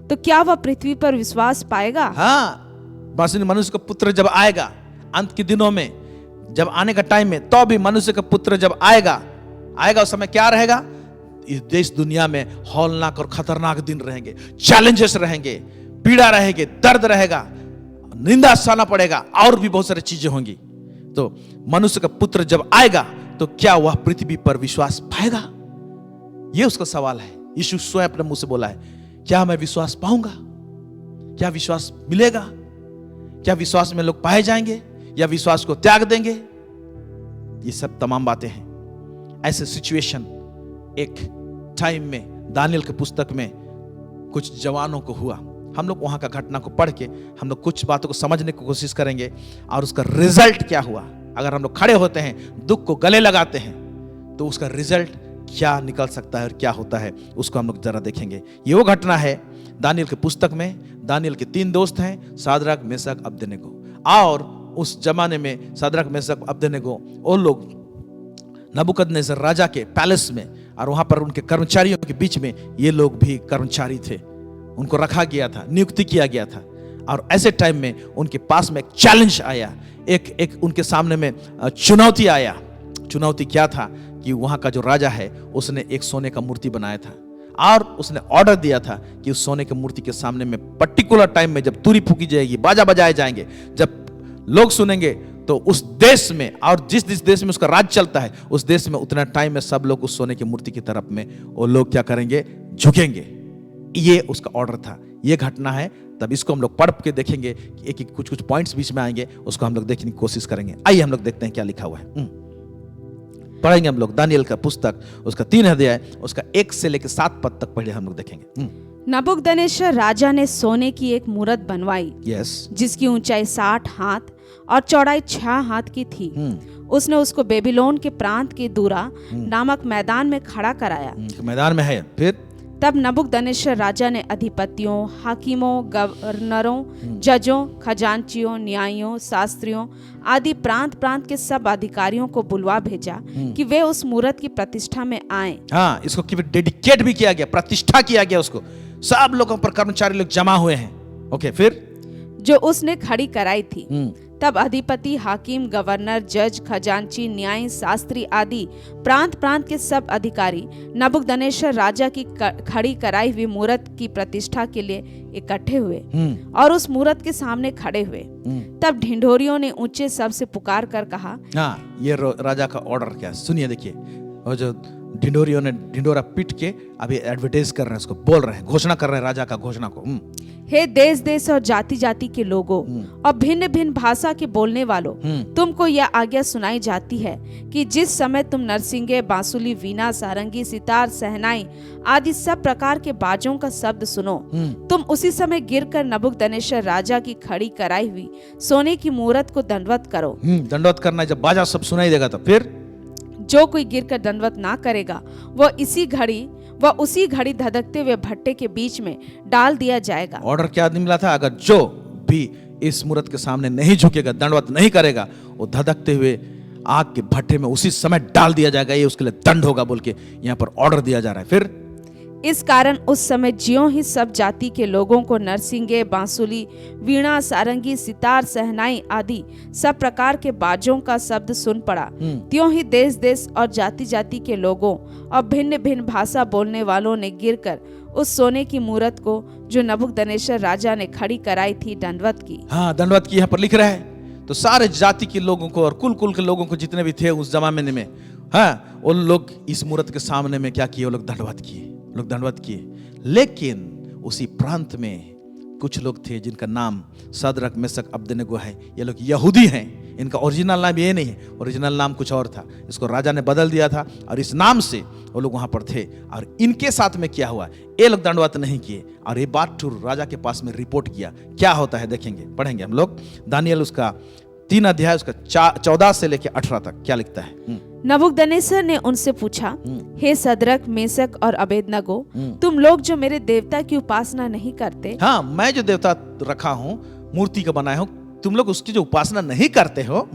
तो क्या वह पृथ्वी पर विश्वास पाएगा? हाँ, बस मनुष्य का पुत्र जब आएगा अंत के दिनों में, जब आने का टाइम में, तो भी मनुष्य का पुत्र जब आएगा उस समय क्या रहेगा? इस देश दुनिया में हौलनाक और खतरनाक दिन रहेंगे, चैलेंजेस रहेंगे, पीड़ा रहेगी, दर्द रहेगा, निंदा सहना पड़ेगा, और भी बहुत सारी चीजें होंगी। तो मनुष्य का पुत्र जब आएगा तो क्या वह पृथ्वी पर विश्वास पाएगा? यह उसका सवाल है। यीशु स्वयं अपने मुंह से बोला है, क्या मैं विश्वास पाऊंगा? क्या विश्वास मिलेगा? क्या विश्वास में लोग पाए जाएंगे या विश्वास को त्याग देंगे? ये सब तमाम बातें हैं। ऐसे सिचुएशन एक टाइम में दानियल के पुस्तक में कुछ जवानों को हुआ। हम लोग वहां का घटना को पढ़ के हम लोग कुछ बातों को समझने की कोशिश करेंगे, और उसका रिजल्ट क्या हुआ। अगर हम लोग खड़े होते हैं, दुख को गले लगाते हैं, तो उसका रिजल्ट क्या निकल सकता है और क्या होता है, उसको हम लोग जरा देखेंगे। ये वो घटना है दानियल के पुस्तक में। दानियल के 3 दोस्त हैं, शाद्रक, मेशक, अबेदनेगो। और उस जमाने में शाद्रक, मेशक, अबेदनेगो, वो लोग नबूकदनेस्सर राजा के पैलेस में, और वहां पर उनके कर्मचारियों के बीच में ये लोग भी कर्मचारी थे, उनको रखा गया था, नियुक्ति किया गया था। और ऐसे टाइम में उनके पास में एक चैलेंज आया, एक उनके सामने में चुनौती आया। चुनौती क्या था कि वहां का जो राजा है उसने एक सोने का मूर्ति बनाया था, और उसने ऑर्डर दिया था कि उस सोने के मूर्ति के सामने में पर्टिकुलर टाइम में जब तुरी फूकी जाएगी, बाजा बजाए जाएंगे, जब लोग सुनेंगे, तो उस देश में, और जिस देश में उसका राज चलता है, उस देश में उतना टाइम में सब लोग उस सोने की मूर्ति की तरफ में वो लोग क्या करेंगे? झुकेंगे। ये उसका ऑर्डर था। ये घटना है। तब इसको हम लोग पढ़ के देखेंगे, एक कुछ पॉइंट्स बीच में आएंगे, उसको हम लोग देखने की कोशिश करेंगे। आइए हम लोग देखते हैं क्या लिखा हुआ है। पढ़ेंगे हम लोग दानियल का पुस्तक, उसका 3 अध्याय, उसका 1 से लेकर 7 पद तक पढ़े हम लोग देखेंगे। नबूकदनेस्सर राजा ने सोने की एक मूरत बनवाई, जिसकी ऊंचाई 60 हाथ और चौड़ाई 6 हाथ की थी। उसने उसको बेबीलोन के प्रांत के दूरा नामक मैदान में खड़ा कराया। मैदान में है। फिर तब नबूकदनेस्सर राजा ने अधिपतियों, हाकिमों, गवर्नरों, जजों, खजांचियों, न्यायियों, शास्त्रियों आदि प्रांत प्रांत के सब अधिकारियों को बुलवा भेजा कि वे उस मूरत की प्रतिष्ठा में आएं। हाँ, इसको डेडिकेट भी किया गया, प्रतिष्ठा किया गया उसको। सब लोगों पर कर्मचारी लोग जमा हुए हैं। ओके, फिर जो उसने खड़ी कराई थी। तब अधिपति, हाकिम, गवर्नर, जज, खजांची, न्यायी, शास्त्री आदि प्रांत प्रांत के सब अधिकारी नबूकदनेस्सर राजा की खड़ी कराई हुई मूरत की प्रतिष्ठा के लिए इकट्ठे हुए और उस मूरत के सामने खड़े हुए। तब ढिंढोरियों ने ऊंचे शब्द से पुकार कर कहा। हाँ, ये राजा का ऑर्डर क्या, सुनिए, देखिए। और जो ढिंडोरियों ने ढिंडोरा पीट के अभी एडवर्टाइज कर रहे हैं, उसको बोल रहे हैं, घोषणा कर रहे हैं राजा का घोषणा को। हे देश देश और जाति जाति के लोगों और भिन्न भिन्न भाषा के बोलने वालों, तुमको यह आज्ञा सुनाई जाती है कि जिस समय तुम नरसिंगे, बांसुली, वीणा, सारंगी, सितार, सहनाई आदि सब प्रकार के बाजों का शब्द सुनो, तुम उसी समय गिरकर नबूकदनेस्सर राजा की खड़ी कराई हुई सोने की मूरत को दंडवत करो। दंडवत करना है, जब बाजा सब सुनाई देगा तो फिर जो कोई गिरकर दंडवत ना करेगा वह उसी घड़ी धधकते हुए भट्टे के बीच में डाल दिया जाएगा। ऑर्डर क्या मिला था? अगर जो भी इस मूरत के सामने नहीं झुकेगा, दंडवत नहीं करेगा, वो धधकते हुए आग के भट्टे में उसी समय डाल दिया जाएगा, ये उसके लिए दंड होगा बोल के यहाँ पर ऑर्डर दिया जा रहा है। फिर इस कारण उस समय ज्यों ही सब जाति के लोगों को नरसिंगे, बांसुली, वीणा, सारंगी, सितार, सहनाई आदि सब प्रकार के बाजों का शब्द सुन पड़ा, त्यों ही देश देश और जाति जाति के लोगों और भिन्न भिन्न भाषा बोलने वालों ने गिरकर उस सोने की मूरत को जो नबूकदनेस्सर राजा ने खड़ी कराई थी दंडवत की। हाँ, दंडवत की यहाँ पर लिख रहा है। तो सारे जाति के लोगों को और कुल के लोगों को जितने भी थे उस जमाने में, हाँ, उन लोग इस मूरत के सामने में क्या किए? वो लोग दंडवत किए। लेकिन उसी प्रांत में कुछ लोग थे जिनका नाम सदरक, मेशक, अबेदनगो है। ये लोग यहूदी हैं, इनका ओरिजिनल नाम ये नहीं है, ओरिजिनल नाम कुछ और था, इसको राजा ने बदल दिया था और इस नाम से वो लोग वहां पर थे। और इनके साथ में क्या हुआ? ये लोग दंडवत नहीं किए और ये बात राजा के पास में रिपोर्ट किया। क्या होता है देखेंगे, पढ़ेंगे हम लोग। दानियल उसका 3 अध्याय उसका 14 से लेकर 18 तक क्या लिखता है? नबूकदनेस्सर ने उनसे पूछा, हे सदरक, मेशक और अबेदनगो, तुम लोग जो मेरे देवता की उपासना नहीं करते, हाँ, मैं जो देवता रखा हूँ, मूर्ति का बनाया हूँ, तुम लोग उसकी जो उपासना नहीं करते हो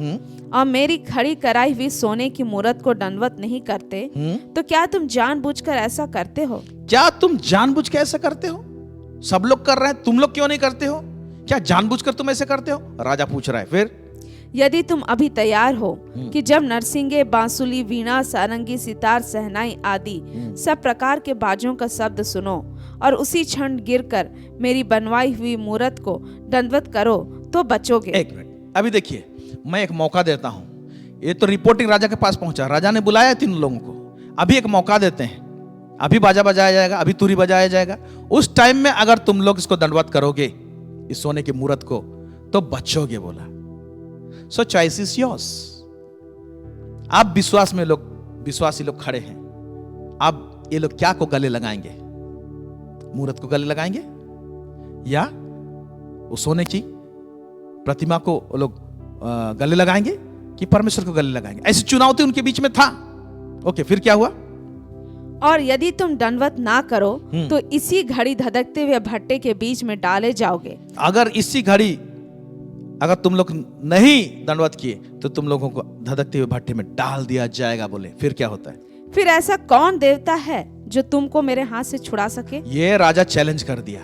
और मेरी खड़ी कराई हुई सोने की मूरत को दंडवत नहीं करते, तो क्या तुम जानबूझकर ऐसा करते हो? क्या तुम जानबूझ के ऐसा करते हो? सब लोग कर रहे हैं, तुम लोग क्यों नहीं करते हो? क्या जानबूझकर तुम ऐसे करते हो? राजा पूछ रहा है। फिर यदि तुम अभी तैयार हो कि जब नरसिंगे, बांसुली, वीणा, सारंगी, सितार, सहनाई आदि सब प्रकार के बाजों का शब्द सुनो और उसी क्षण गिरकर मेरी बनवाई हुई मूरत को दंडवत करो तो बचोगे। एक मिनट, अभी देखिए, मैं एक मौका देता हूं। ये तो रिपोर्टिंग राजा के पास पहुंचा, राजा ने बुलाया 3 लोगों को। अभी एक मौका देते हैं, अभी बाजा बजाया जाएगा, अभी तुरी बजाया जाएगा। उस टाइम में अगर तुम लोग इसको दंडवत करोगे, इस सोने की मूरत को, तो बचोगे बोला। सो चॉइस इज योर्स। आप विश्वासी लोग खड़े हैं। अब ये लोग क्या को गले लगाएंगे? मूरत को गले लगाएंगे या वो सोने की प्रतिमा को वो लोग गले लगाएंगे कि परमेश्वर को गले लगाएंगे? ऐसी चुनौती उनके बीच में था। ओके, फिर क्या हुआ? और यदि तुम दंडवत ना करो तो इसी घड़ी धधकते हुए भट्टे के बीच में डाले जाओगे। अगर इसी घड़ी अगर तुम लोग नहीं दंडवत किए तो तुम लोगों को धधकते हुए भट्टे में डाल दिया जाएगा बोले। फिर क्या होता है? फिर ऐसा कौन देवता है जो तुमको मेरे हाथ से छुड़ा सके? ये राजा चैलेंज कर दिया।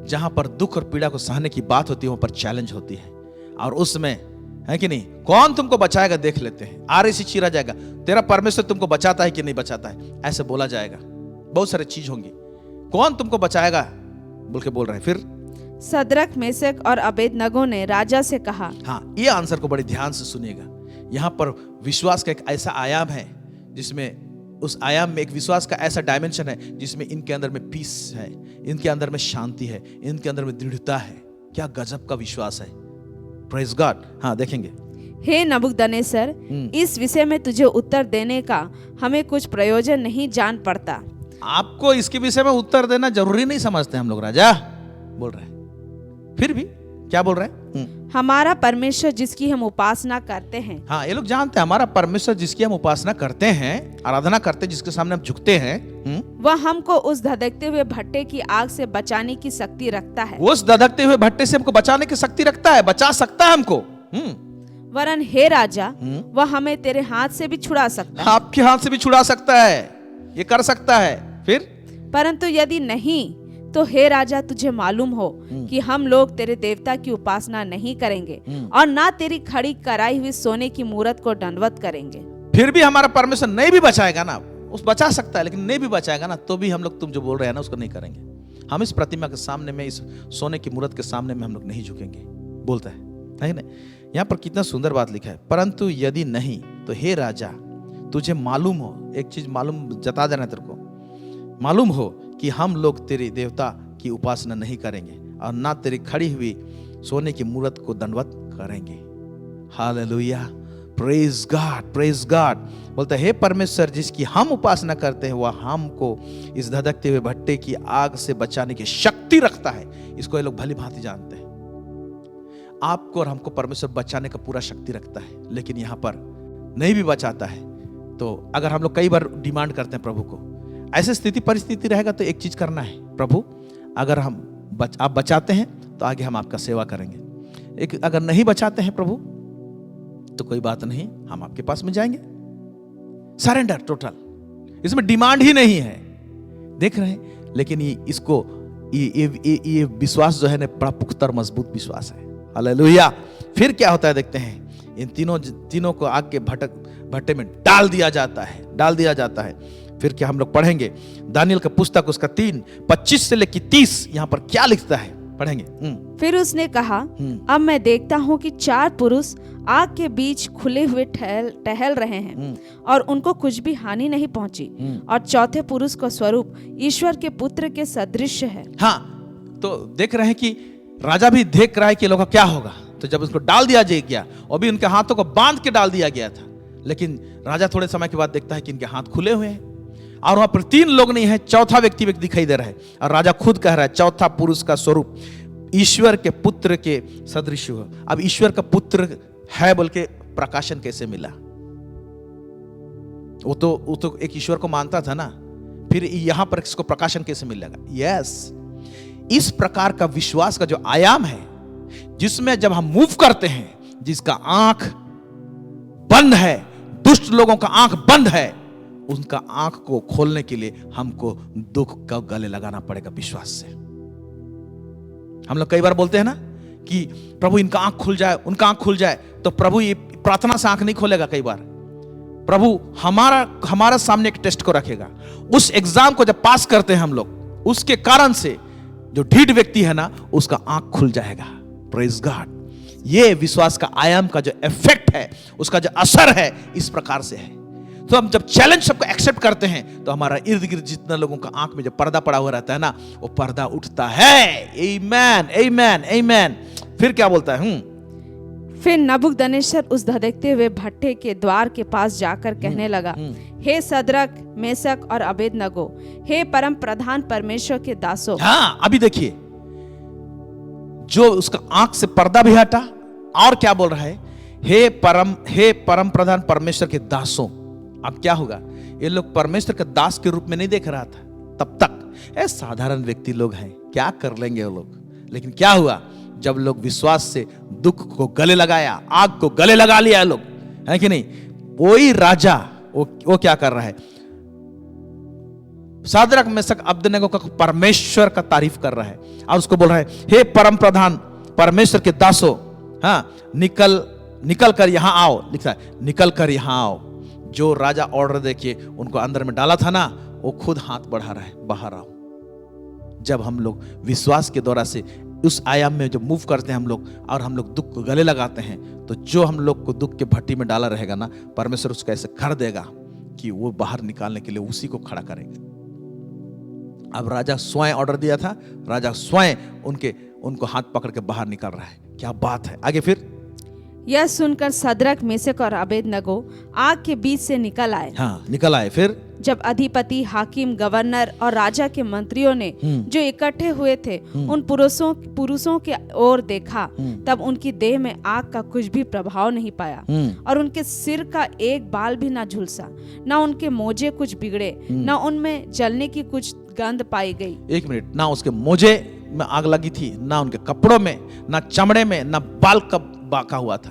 जहां पर दुख और पीड़ा को सहने की बात होती है वहां पर चैलेंज होती है। और उसमें है कि नहीं, कौन तुमको बचाएगा देख लेते हैं। आरसी चीरा जाएगा, तेरा परमेश्वर तुमको बचाता है कि नहीं बचाता है, ऐसे बोला जाएगा। बहुत सारी चीज होंगी, कौन तुमको बचाएगा बोल के बोल रहे हैं। फिर सदरक, मेशक और अबेदनगो ने राजा से कहा। हाँ, ये आंसर को बड़े ध्यान से सुनिएगा। यहाँ पर विश्वास का एक ऐसा आयाम है जिसमें उस आयाम में एक विश्वास का ऐसा डायमेंशन है जिसमें इनके अंदर में पीस है, इनके अंदर में शांति है, इनके अंदर में दृढ़ता है। क्या गजब का विश्वास है। Praise God. हाँ, देखेंगे। हे नबूकदनेस्सर, इस विषय में तुझे उत्तर देने का हमें कुछ प्रयोजन नहीं जान पड़ता। आपको इसके विषय में उत्तर देना जरूरी नहीं समझते हम लोग, राजा बोल रहे हैं। फिर भी क्या बोल रहे हैं? हमारा परमेश्वर जिसकी हम उपासना करते हैं। हाँ, ये लोग जानते हैं हमारा परमेश्वर जिसकी हम उपासना करते हैं, आराधना करते हैं, जिसके सामने हम झुकते हैं, वह हमको उस धधकते हुए भट्टे की आग से बचाने की शक्ति रखता है। उस धधकते हुए भट्टे से हमको बचाने की शक्ति रखता है, बचा सकता है हमको। वरन हे राजा, वह हमें तेरे हाथ से भी छुड़ा सकता है। आपके हाथ से भी छुड़ा सकता है, ये कर सकता है। फिर परंतु यदि नहीं तो हे राजा, तुझे मालूम हो कि हम लोग तेरे देवता की उपासना नहीं करेंगे और ना तेरी खड़ी कराई हुई सोने की मूरत को दंडवत करेंगे। फिर भी हमारा परमेश्वर नहीं भी बचाएगा ना, उस बचा सकता है लेकिन नहीं भी बचाएगा ना, तो भी हम लोग तुम जो बोल रहे हैं ना उसको नहीं करेंगे। हम इस प्रतिमा के सामने में, इस सोने की मूरत के सामने में हम लोग नहीं झुकेंगे बोलता है ना। यहाँ पर कितना सुंदर बात लिखा है। परंतु यदि नहीं तो हे राजा, तुझे मालूम हो, एक चीज मालूम जता देना तेरे को, मालूम हो कि हम लोग तेरे देवता की उपासना नहीं करेंगे और ना तेरी खड़ी हुई सोने की मूर्त को दंडवत करेंगे। Hallelujah, praise God, praise God. बोलता है, हे परमेश्वर जिसकी हम उपासना करते हैं वह हमको इस धधकते हुए भट्टे की आग से बचाने की शक्ति रखता है। इसको ये लोग भली भांति जानते हैं। आपको और हमको परमेश्वर बचाने का पूरा शक्ति रखता है, लेकिन यहां पर नहीं भी बचाता है। तो अगर हम लोग कई बार डिमांड करते हैं प्रभु को, ऐसी स्थिति परिस्थिति रहेगा तो एक चीज करना है, प्रभु अगर आप बचाते हैं तो आगे हम आपका सेवा करेंगे, एक अगर नहीं बचाते हैं प्रभु तो कोई बात नहीं, हम आपके पास में जाएंगे। सरेंडर टोटल, इसमें डिमांड ही नहीं है, देख रहे हैं। लेकिन ये विश्वास जो है ना बड़ा पुख्ता और मजबूत विश्वास है। हालेलुया। फिर क्या होता है देखते हैं, इन तीनों को आग के भट्टे में डाल दिया जाता है। फिर क्या हम लोग पढ़ेंगे, दानियल का पुस्तक उसका 3:25 से लेकर 30, यहां पर क्या लिखता है पढ़ेंगे। फिर उसने कहा, अब मैं देखता हूँ कि 4 पुरुष आग के बीच खुले हुए टहल रहे हैं और उनको कुछ भी हानि नहीं पहुंची, और चौथे पुरुष का स्वरूप ईश्वर के पुत्र के सदृश है। हाँ, तो देख रहे हैं कि राजा भी देख रहा है कि लोगों का क्या होगा। तो जब उसको डाल दिया गया, और भी उनके हाथों को बांध के डाल दिया गया था, लेकिन राजा थोड़े समय के बाद देखता है कि इनके हाथ खुले हुए हैं और वहां पर 3 लोग नहीं है, चौथा व्यक्ति दिखाई दे रहा है। और राजा खुद कह रहा है चौथा पुरुष का स्वरूप ईश्वर के पुत्र के सदृश हो। अब ईश्वर का पुत्र है बोल के प्रकाशन कैसे मिला? वो तो एक ईश्वर को मानता था ना, फिर यहां पर इसको प्रकाशन कैसे मिलेगा? यस, इस प्रकार का विश्वास का जो आयाम है, जिसमें जब हम मूव करते हैं, जिसका आंख बंद है, दुष्ट लोगों का आंख बंद है, उनका आंख को खोलने के लिए हमको दुख का गले लगाना पड़ेगा विश्वास से। हम लोग कई बार बोलते हैं ना कि प्रभु इनका आंख खुल जाए, उनका आंख खुल जाए, तो प्रभु ये प्रार्थना से आंख नहीं खोलेगा। कई बार प्रभु हमारा सामने एक टेस्ट को रखेगा, उस एग्जाम को जब पास करते हैं हम लोग, उसके कारण से जो ढीठ व्यक्ति है ना, उसका आंख खुल जाएगा। Praise God. ये विश्वास का आयाम का जो इफेक्ट है, उसका जो असर है, इस प्रकार से है। तो हम जब चैलेंज सबको एक्सेप्ट करते हैं, तो हमारा इर्द गिर्द जितना लोगों का आंख में जो पर्दा पड़ा हुआ रहता है ना, वो पर्दा उठता है। आमेन, आमेन, आमेन। फिर क्या बोलता है? फिर नबूकदनेस्सर उस धधकते हुए भट्टे के द्वार के पास जाकर कहने लगा, हे सदरक, मेशक और अबेदनगो, हे परम प्रधान परमेश्वर के दासों। हाँ, अभी देखिए, जो उसका आंख से पर्दा भी हटा, और क्या बोल रहा है? हे परम प्रधान परमेश्वर के दासों। अब क्या होगा? ये लोग परमेश्वर के दास के रूप में नहीं देख रहा था तब तक। साधारण व्यक्ति लोग हैं, क्या कर लेंगे वो लोग। लेकिन क्या हुआ? जब लोग विश्वास से दुख को गले लगाया, आग को गले लगा लिया लोग, है कि नहीं? वही राजा वो क्या कर रहा है? सादरक मेशक अबेदनगो का परमेश्वर का तारीफ कर रहा है और उसको बोल रहा है, हे परम प्रधान परमेश्वर के दासों, हाँ, निकल कर यहां आओ। लिखा है, निकल कर यहां आओ। जो राजा ऑर्डर देके उनको अंदर में डाला था ना, वो खुद हाथ बढ़ा रहा है, बाहर आओ। जब हम लोग विश्वास के द्वारा से उस आयाम में जब मूव करते हैं हम लोग, और हम लोग दुख को गले लगाते हैं, तो जो हम लोग को दुख के भट्टी में डाला रहेगा ना, परमेश्वर उसको ऐसे कर देगा कि वो बाहर निकालने के लिए उसी को खड़ा करेगा। अब राजा स्वयं ऑर्डर दिया था, राजा स्वयं उनको हाथ पकड़ के बाहर निकाल रहा है। क्या बात है! आगे फिर यह सुनकर सदरक, मेशक और अबेदनगो आग के बीच से निकल आए। हाँ, निकल आए। फिर जब अधिपति, हाकिम, गवर्नर और राजा के मंत्रियों ने जो इकट्ठे हुए थे उन पुरुषों के ओर देखा, तब उनकी देह में आग का कुछ भी प्रभाव नहीं पाया और उनके सिर का एक बाल भी ना झुलसा, ना उनके मोजे कुछ बिगड़े, ना उनमें जलने की कुछ गंध पाई गई। एक मिनट, ना उसके मोजे में आग लगी थी, ना उनके कपड़ों में, ना चमड़े में, ना बाल का बाका हुआ था।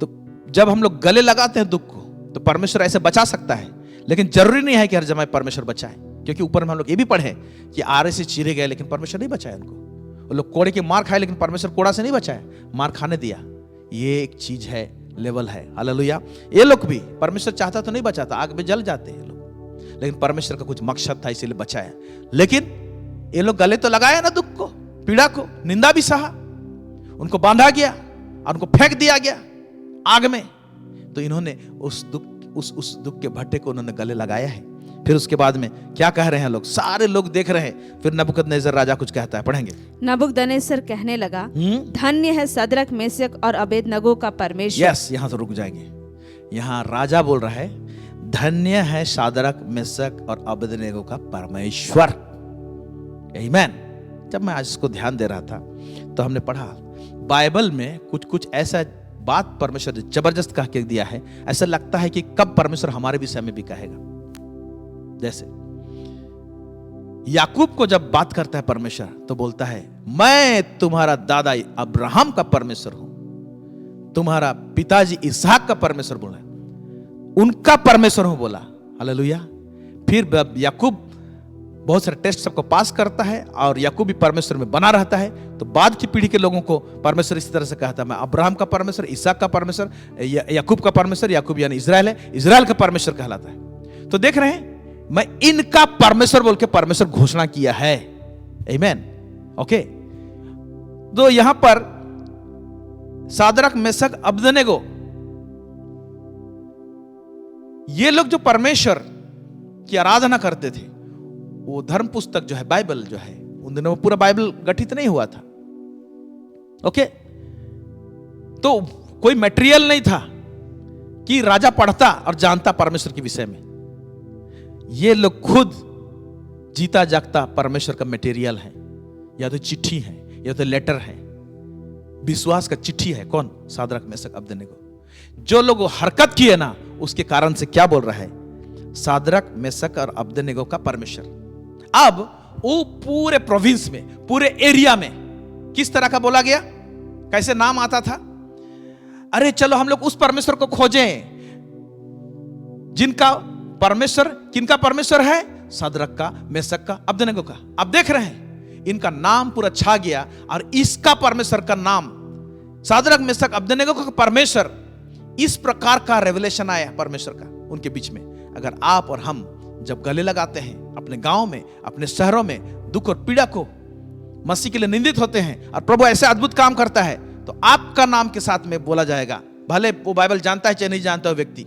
तो जब हम लोग गले लगाते हैं दुख को, तो परमेश्वर ऐसे बचा सकता है, लेकिन जरूरी नहीं है कि हर जगह परमेश्वर बचाए। क्योंकि ऊपर में हम लोग ये भी पढ़े कि आरे से चीरे गए, लेकिन परमेश्वर नहीं बचाया उनको। वो लोग कोड़े की मार खाए, लेकिन परमेश्वर कोड़ा से नहीं बचाया, मार खाने दिया। ये एक चीज है, लेवल है। हालेलुया। ये लोग भी परमेश्वर चाहता तो नहीं बचाता, आग में जल जाते हैं लोग, लेकिन परमेश्वर का कुछ मकसद था, इसीलिए बचाया। लेकिन ये लोग गले तो लगाया ना दुख को, पीड़ा को, निंदा भी सहा, उनको बांधा गया और उनको फेंक दिया गया आग में। तो इन्होंने उस दुख उस दुख के भट्टे को उन्होंने गले लगाया है। फिर उसके बाद में क्या कह रहे हैं लोग, सारे लोग देख रहे हैं। फिर नबूकदनेस्सर राजा कुछ कहता है, पढ़ेंगे। नबूकदनेस्सर कहने लगा, धन्य है सद्रक मेशक और अबेदनगो का परमेश्वर। यस, यहां तो रुक जाएंगे। यहां राजा बोल रहा है, धन्य है शादरक मेशक और अबेदनगो का परमेश्वर। आमीन। जब मैं आज इसको ध्यान दे रहा था तो हमने पढ़ा बाइबल में कुछ ऐसा बात परमेश्वर ने जबरदस्त कह के दिया है, ऐसा लगता है कि कब परमेश्वर हमारे विषय में भी कहेगा। जैसे याकूब को जब बात करता है परमेश्वर तो बोलता है, मैं तुम्हारा दादा अब्राहम का परमेश्वर हूं, तुम्हारा पिताजी इसहाक का परमेश्वर बोला, उनका परमेश्वर हूं बोला। हालेलुया। फिर याकूब बहुत सारे टेस्ट सबको पास करता है और याकूब भी परमेश्वर में बना रहता है। तो बाद की पीढ़ी के लोगों को परमेश्वर इसी तरह से कहता है, मैं अब्राहम का परमेश्वर, इसहाक का परमेश्वर, याकूब का परमेश्वर। याकूब यानी इजराइल है, इजराइल का परमेश्वर कहलाता है। तो देख रहे हैं, मैं इनका परमेश्वर बोल के परमेश्वर घोषणा किया है। आमीन। ओके। तो यहां पर सादरक मेशक अबेदनगो, ये लोग जो परमेश्वर की आराधना करते थे, वो धर्म पुस्तक जो है, बाइबल जो है, उन दिनों में पूरा बाइबल गठित नहीं हुआ था। ओके। तो कोई मटेरियल नहीं था कि राजा पढ़ता और जानता परमेश्वर के विषय में। ये लोग खुद जीता जागता परमेश्वर का मटेरियल है, या तो चिट्ठी है या तो लेटर है, विश्वास का चिट्ठी है। कौन? सादरक मेशक अबेदनगो। जो लोग हरकत किए ना, उसके कारण से क्या बोल रहा है, सादरक मेशक और अबेदनगो का परमेश्वर। अब वो पूरे प्रोविंस में, पूरे एरिया में किस तरह का बोला गया, कैसे नाम आता था, अरे चलो हम लोग उस परमेश्वर को खोजें जिनका परमेश्वर, किनका परमेश्वर है, सादरक का, मेशक का, अबेदनगो का। अब देख रहे हैं इनका नाम पूरा छा गया और इसका परमेश्वर का नाम, सादरक मेशक अबेदनगो का परमेश्वर, इस प्रकार का रेवलेशन आया परमेश्वर का उनके बीच में। अगर आप और हम जब गले लगाते हैं अपने गांव में, अपने शहरों में, दुख और पीड़ा को मसीह के लिए निंदित होते हैं और प्रभु ऐसे अद्भुत काम करता है, तो आपका नाम के साथ में बोला जाएगा। भले वो बाइबल जानता है चाहे नहीं जानता हो व्यक्ति,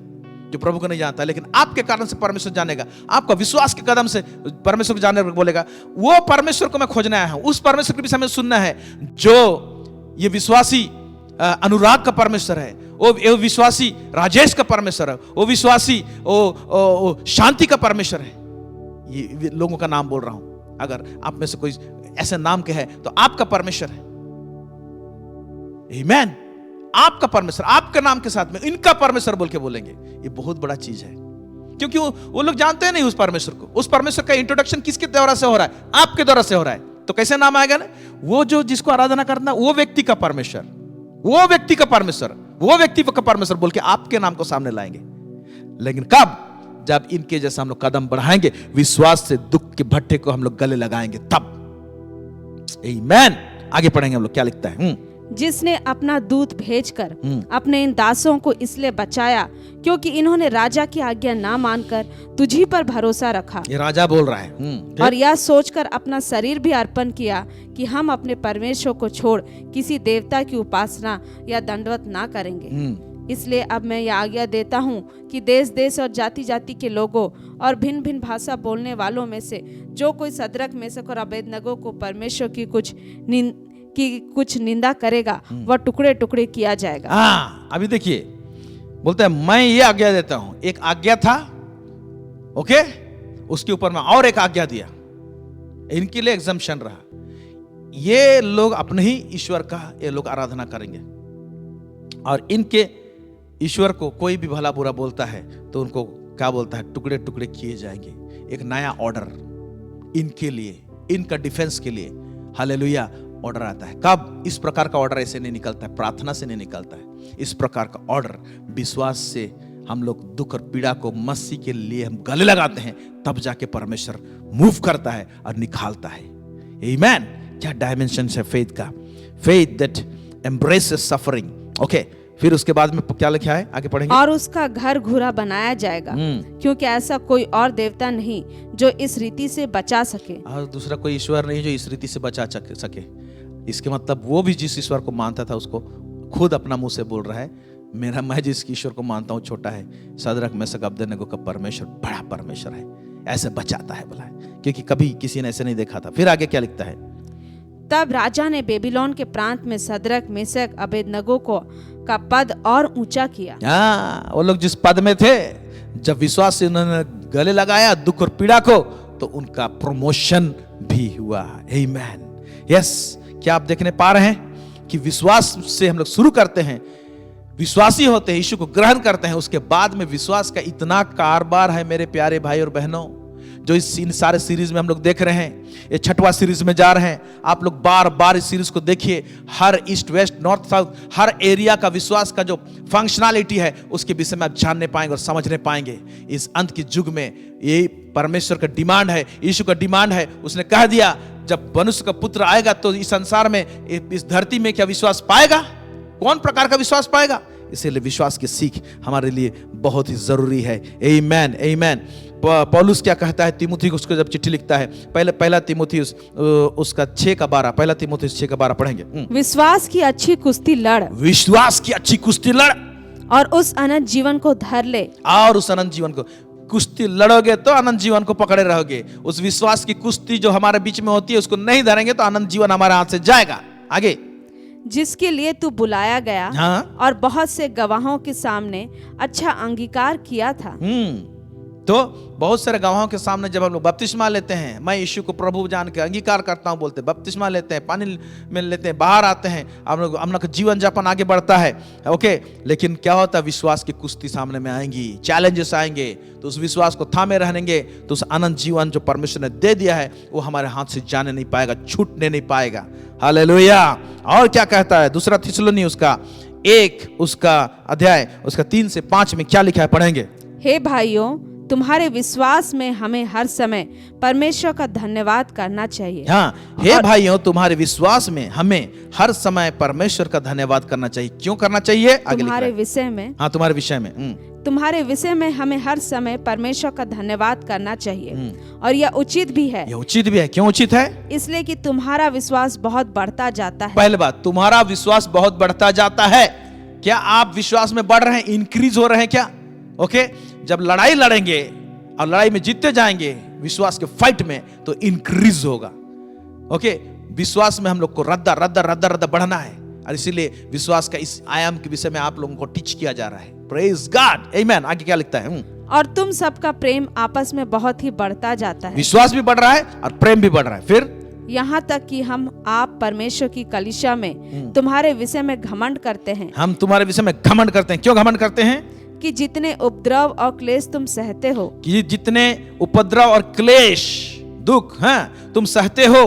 जो प्रभु को नहीं जानता, लेकिन आपके कारण से परमेश्वर जानेगा। आपका विश्वास के कदम से परमेश्वर को जानने बोलेगा, वो परमेश्वर को मैं खोजने आया हूं, उस परमेश्वर के विषय में सुनना है जो ये विश्वासी अनुराग का परमेश्वर है, वो विश्वासी राजेश का परमेश्वर है, वो विश्वासी वो शांति का परमेश्वर है। ये लोगों का नाम बोल रहा हूं। अगर आप में से कोई ऐसे नाम के है तो आपका परमेश्वर है। आमीन। आपका परमेश्वर, आपके नाम के साथ में इनका परमेश्वर बोल के बोलेंगे, ये बहुत बड़ा चीज है। क्योंकि वो लोग जानते हैं नहीं उस परमेश्वर को। उस परमेश्वर का इंट्रोडक्शन किसके द्वारा से हो रहा है, आपके द्वारा से हो रहा है। तो कैसे नाम आएगा ना, वो जो जिसको आराधना करना, वो व्यक्ति का परमेश्वर, वो व्यक्ति का परमेश्वर, वो व्यक्ति का परमेश्वर बोल के आपके नाम को सामने लाएंगे। लेकिन कब? जब इनके जैसा हम लोग कदम बढ़ाएंगे, विश्वास से दुख के भट्टे को हम लोग गले लगाएंगे, तब। आमीन। आगे पढ़ेंगे हम लोग, क्या लिखता है। जिसने अपना दूत भेजकर अपने इन दासों को इसलिए बचाया क्योंकि इन्होंने राजा की आज्ञा ना मानकर तुझी पर भरोसा रखा। ये राजा बोल रहा है। और यह सोचकर अपना शरीर भी अर्पण किया कि हम अपने परमेश्वर को छोड़ किसी देवता की उपासना या दंडवत ना करेंगे। इसलिए अब मैं यह आज्ञा देता हूँ कि देश देश और जाति जाति के लोगों और भिन्न भिन्न भाषा बोलने वालों में से जो कोई सद्रक मेशक और अबेदनगो को परमेश्वर की कुछ निंदा करेगा, वह टुकड़े टुकड़े किया जाएगा। हाँ, अभी देखिए बोलते हैं, मैं ये आज्ञा देता हूं। एक आज्ञा था, ओके, उसके ऊपर मैं और एक आज्ञा दिया। इनके लिए एग्जम्पशन रहा। ये लोग अपने ही ईश्वर का ये लोग आराधना करेंगे और इनके ईश्वर को कोई भी भला बुरा बोलता है तो उनको क्या बोलता है, टुकड़े टुकड़े किए जाएंगे। एक नया ऑर्डर इनके लिए, इनका डिफेंस के लिए, हालेलुया, ऑर्डर आता है। कब? इस प्रकार का ऑर्डर ऐसे नहीं निकलता है, प्रार्थना से नहीं निकलता है। इस प्रकार का ऑर्डर विश्वास से हम लोग दुख और पीड़ा को मसीह के लिए हम गले लगाते हैं, तब जाके परमेश्वर मूव करता है और निकालता है। आमीन। क्या डायमेंशन है फेथ का, faith that embraces suffering. Okay, फिर उसके बाद में क्या लिखा है, आगे पढ़ेंगे। और उसका घर घूरा बनाया जाएगा, क्योंकि ऐसा कोई और देवता नहीं जो इस रीति से बचा सके। और दूसरा कोई ईश्वर नहीं जो इस रीति से बचा सके। इसके मतलब वो भी जिस ईश्वर को मानता था उसको खुद अपना मुंह से बोल रहा है, मेरा मैं जिस ईश्वर को मानता हूँ छोटा है, सदरक मेशक अबेदनगो का परमेश्वर बड़ा परमेश्वर है, ऐसे बचाता है बोला है, क्योंकि कभी किसी ने ऐसे नहीं देखा था। फिर आगे क्या लिखता है? तब राजा ने बेबीलोन के प्रांत में सदरक मेशक अबेदनगो को का पद और ऊंचा किया। हाँ, वो लोग जिस पद में थे, जब विश्वास से उन्होंने गले लगाया दुख और पीड़ा को, तो उनका प्रमोशन भी हुआ। आमीन। यस, क्या आप देखने पा रहे हैं कि विश्वास से हम लोग शुरू करते हैं, विश्वासी होते हैं, यीशु को ग्रहण करते हैं, उसके बाद में विश्वास का इतना कारोबार है मेरे प्यारे भाई और बहनों, जो इस इन सारे सीरीज में हम लोग देख रहे हैं। ये 6वां सीरीज में जा रहे हैं। आप लोग बार बार इस सीरीज को देखिए। हर ईस्ट वेस्ट नॉर्थ साउथ हर एरिया का विश्वास का जो फंक्शनैलिटी है उसके विषय में आप जानने पाएंगे और समझने पाएंगे। इस अंत के युग में यही परमेश्वर का डिमांड है, यीशु का डिमांड है। उसने कह दिया जब मनुष्य का पुत्र आएगा तो इस संसार में, इस धरती में क्या विश्वास पाएगा? कौन प्रकार का विश्वास पाएगा? इसीलिए विश्वास की सीख हमारे लिए बहुत ही जरूरी है। आमीन, आमीन। पौलुस क्या कहता है तीमुथी को, उसको जब चिट्ठी लिखता है, पहला तीमुथी उसका 6:12, पहला तीमुथी 6:12 पढ़ेंगे। विश्वास की अच्छी कुश्ती लड़, विश्वास की अच्छी कुश्ती लड़, और उस अनंत जीवन को धर ले। और उस अनंत जीवन को, कुश्ती लड़ोगे तो अनंत जीवन को पकड़े रहोगे। उस विश्वास की कुश्ती जो हमारे बीच में होती है उसको नहीं धरेंगे तो अनंत जीवन हमारे हाथ से जाएगा। आगे, जिसके लिए तू बुलाया गया, हाँ? और बहुत से गवाहों के सामने अच्छा अंगीकार किया था। तो बहुत सारे गवाहों के सामने जब हम लोग बपतिस्मा लेते हैं, मैं यीशु को प्रभु जान के अंगीकार करता हूं बोलते, बपतिस्मा लेते हैं, पानी में लेते हैं, बाहर आते हैं, हम लोग का जीवन यापन आगे बढ़ता है। ओके, लेकिन क्या होता है? विश्वास की कुश्ती सामने में आएंगी, चैलेंजेस आएंगे, तो उस विश्वास को थामे रहेंगे तो उस अनंत जीवन जो परमेश्वर ने दे दिया है वो हमारे हाथ से जाने नहीं पाएगा, छूटने नहीं पाएगा। हालेलुया। और क्या कहता है? दूसरा थिस्सलुनी उसका 1 उसका अध्याय उसका 3 से 5 में क्या लिखा है? पढ़ेंगे। हे भाइयों, तुम्हारे विश्वास में हमें हर समय परमेश्वर का धन्यवाद करना चाहिए। हाँ, हे भाइयों, तुम्हारे विश्वास में हमें हर समय परमेश्वर का धन्यवाद करना चाहिए। क्यों करना चाहिए? आगे तुम्हारे विषय में, हाँ, तुम्हारे विषय में, तुम्हारे विषय में हमें हर समय परमेश्वर का धन्यवाद करना चाहिए, और यह उचित भी है। यह उचित भी है। क्यों उचित है? इसलिए कि तुम्हारा विश्वास बहुत बढ़ता जाता है। पहली बात, तुम्हारा विश्वास बहुत बढ़ता जाता है। क्या आप विश्वास में बढ़ रहे हैं, इंक्रीज हो रहे हैं क्या? ओके, जब लड़ाई लड़ेंगे और लड़ाई में जीतते जाएंगे विश्वास के फाइट में, तो इंक्रीज होगा। ओके, विश्वास में हम लोग को रद्दा बढ़ना है, और इसीलिए विश्वास का इस आयाम के विषय में आप लोगों को टीच किया जा रहा है। प्रेज गॉड, आमीन। आगे क्या लिखता है? और तुम सबका प्रेम आपस में बहुत ही बढ़ता जाता है। विश्वास भी बढ़ रहा है और प्रेम भी बढ़ रहा है। फिर यहाँ तक कि आप परमेश्वर की कलीसिया में तुम्हारे विषय में घमंड करते हैं। हम तुम्हारे विषय में घमंड करते हैं। क्यों घमंड करते हैं? कि जितने उपद्रव और क्लेश तुम सहते हो, कि जितने उपद्रव और क्लेश दुख तुम सहते हो,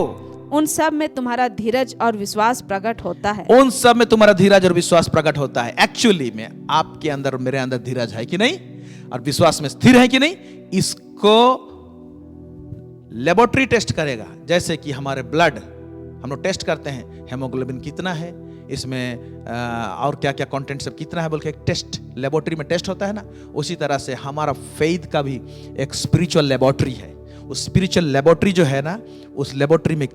उन सब में तुम्हारा धीरज और विश्वास प्रकट होता है। उन सब में तुम्हारा धीरज और विश्वास प्रकट होता है। एक्चुअली में आपके अंदर और मेरे अंदर धीरज है कि नहीं, और विश्वास में स्थिर है कि नहीं, इसको लेबोरेटरी टेस्ट करेगा। जैसे कि हमारे ब्लड हम लोग टेस्ट करते हैं, हेमोग्लोबिन कितना है, इसमें और क्या क्या कंटेंट सब कितना है बोल के एक टेस्ट लेबोरेटरी में टेस्ट होता है ना, उसी तरह से हमारा फेथ का भी एक स्पिरिचुअल लेबोरेटरी है। उस स्पिरिचुअल लेबोरेटरी जो है ना, उस लेबोरेटरी में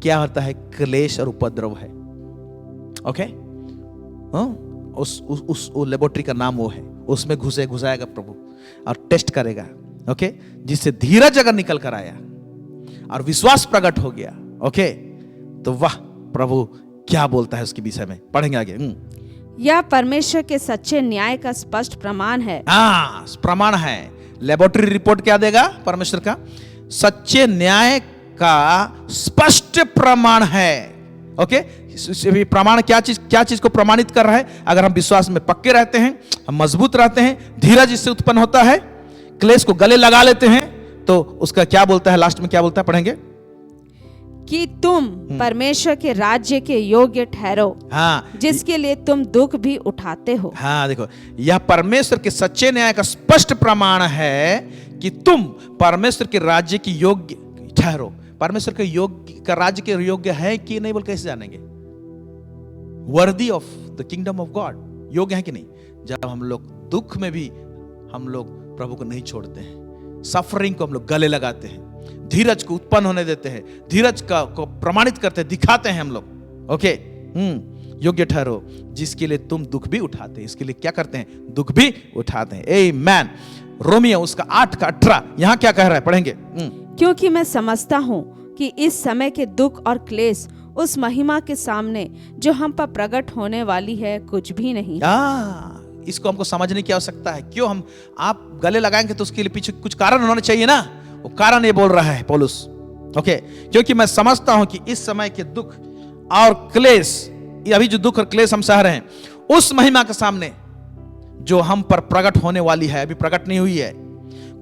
क्या होता है? क्लेश और उपद्रव है। ओके, उस लेबोरेटरी का नाम वो है। उसमें घुसाएगा प्रभु और टेस्ट करेगा। ओके, जिससे धीरज अगर निकल कर आया और विश्वास प्रकट हो गया, ओके, तो वाह, प्रभु क्या बोलता है उसके विषय में। पढ़ेंगे आगे। यह परमेश्वर के सच्चे न्याय का स्पष्ट प्रमाण है। हाँ, प्रमाण है। लेबोरेटरी रिपोर्ट क्या देगा? परमेश्वर का सच्चे न्याय का स्पष्ट प्रमाण है। ओके, प्रमाण क्या चीज को प्रमाणित कर रहा है? अगर हम विश्वास में पक्के रहते हैं, हम मजबूत रहते हैं, धीरज इससे उत्पन्न होता है, क्लेश को गले लगा लेते हैं, तो उसका क्या बोलता है? लास्ट में क्या बोलता है? पढ़ेंगे कि तुम परमेश्वर के राज्य के योग्य ठहरो, हाँ, जिसके लिए तुम दुख भी उठाते हो। हाँ, देखो, यह परमेश्वर के सच्चे न्याय का स्पष्ट प्रमाण है कि तुम परमेश्वर के राज्य की योग्य ठहरो। परमेश्वर के योग्य का राज्य के योग्य है कि नहीं बोल कैसे जानेंगे? Worthy of the kingdom of God, योग्य है कि नहीं? जब हम लोग दुख में भी हम लोग प्रभु को नहीं छोड़ते हैं, सफरिंग को हम लोग गले लगाते हैं, धीरज को उत्पन्न होने देते हैं, धीरज को प्रमाणित करते हैं, दिखाते हैं हम लोग। ओके, योग्य ठहरो जिसके लिए तुम दुख भी उठाते हैं। इसके लिए क्या करते हैं? दुख भी उठाते हैं। आमेन। रोमियो उसका 8:18 यहां क्या कह रहा है, पढ़ेंगे। क्योंकि मैं समझता हूँ कि इस समय के दुख और क्लेश उस महिमा के सामने जो हम पर प्रकट होने वाली है कुछ भी नहीं। इसको हमको समझने की आवश्यकता है। क्यों हम आप गले लगाएंगे तो उसके लिए पीछे कुछ कारण होना चाहिए ना। वो कारण ये बोल रहा है पौलुस। ओके, क्योंकि मैं समझता हूं कि इस समय के दुख और क्लेश, ये अभी जो दुख और क्लेश हम सह रहे हैं, उस महिमा के सामने जो हम पर प्रकट होने वाली है, अभी प्रकट नहीं हुई है,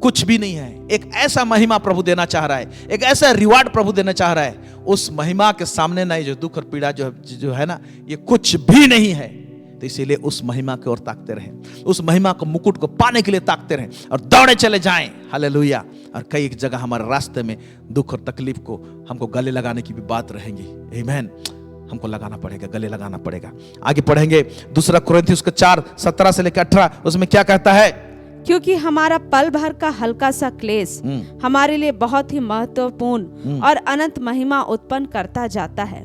कुछ भी नहीं है। एक ऐसा महिमा प्रभु देना चाह रहा है, एक ऐसा रिवार्ड प्रभु देना चाह रहा है। उस महिमा के सामने ना जो दुख और पीड़ा जो है ना, ये कुछ भी नहीं है। तो इसीलिए उस महिमा की ओर ताकते रहें, उस महिमा को मुकुट को पाने के लिए ताकते रहें और दौड़े चले जाएं। हालेलुया। और कई एक जगह हमारे रास्ते में दुख और तकलीफ को हमको गले लगाने की भी बात रहेंगी। आमीन। हमको लगाना पड़ेगा, गले लगाना पड़ेगा। आगे पढ़ेंगे 2 कुरिन्थियों 4:17 से लेकर 18, उसमें क्या कहता है? क्योंकि हमारा पल भर का हल्का सा क्लेश हमारे लिए बहुत ही महत्वपूर्ण और अनंत महिमा उत्पन्न करता जाता है।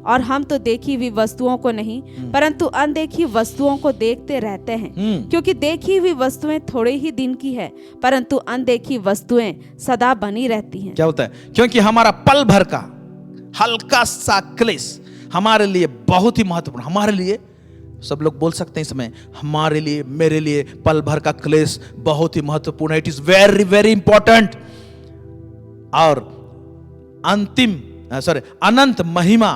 और हम तो देखी हुई वस्तुओं को नहीं परंतु अनदेखी वस्तुओं को देखते रहते हैं। क्योंकि देखी हुई वस्तुएं थोड़े ही दिन की है परंतु अनदेखी वस्तुएं सदा बनी रहती हैं। क्या होता है? क्योंकि हमारा पल भर का हल्का सा क्लेश हमारे लिए बहुत ही महत्वपूर्ण, हमारे लिए, सब लोग बोल सकते हैं इसमें, हमारे लिए, मेरे लिए पल भर का क्लेश बहुत ही महत्वपूर्ण है। It is very very important. और अनंत महिमा,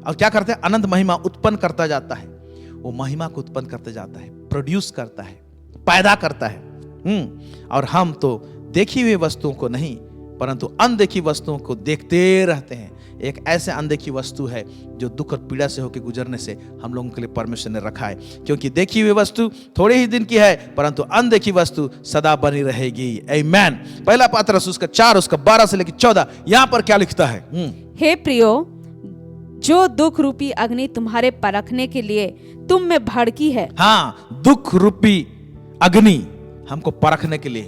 और क्या करते हैं? अनंत महिमा उत्पन्न करता जाता है। वो महिमा को उत्पन्न करते जाता है, प्रोड्यूस करता है, पैदा करता है। और हम तो देखी हुई वस्तुओं को नहीं परंतु अनदेखी वस्तुओं को देखते रहते हैं। एक ऐसे अनदेखी वस्तु है जो दुख और पीड़ा से होकर गुजरने से हम लोगों के लिए परमेश्वर ने रखा है। क्योंकि देखी हुई वस्तु थोड़े ही दिन की है परंतु अनदेखी वस्तु सदा बनी रहेगी। आमीन। पहला पत्रस उसका 4 उसका 12 से लेकर 14, यहां पर क्या लिखता है? हे प्रियो, जो दुख रूपी अग्नि तुम्हारे परखने के लिए तुम में भड़की है। हाँ, दुख रूपी अग्नि हमको परखने के लिए,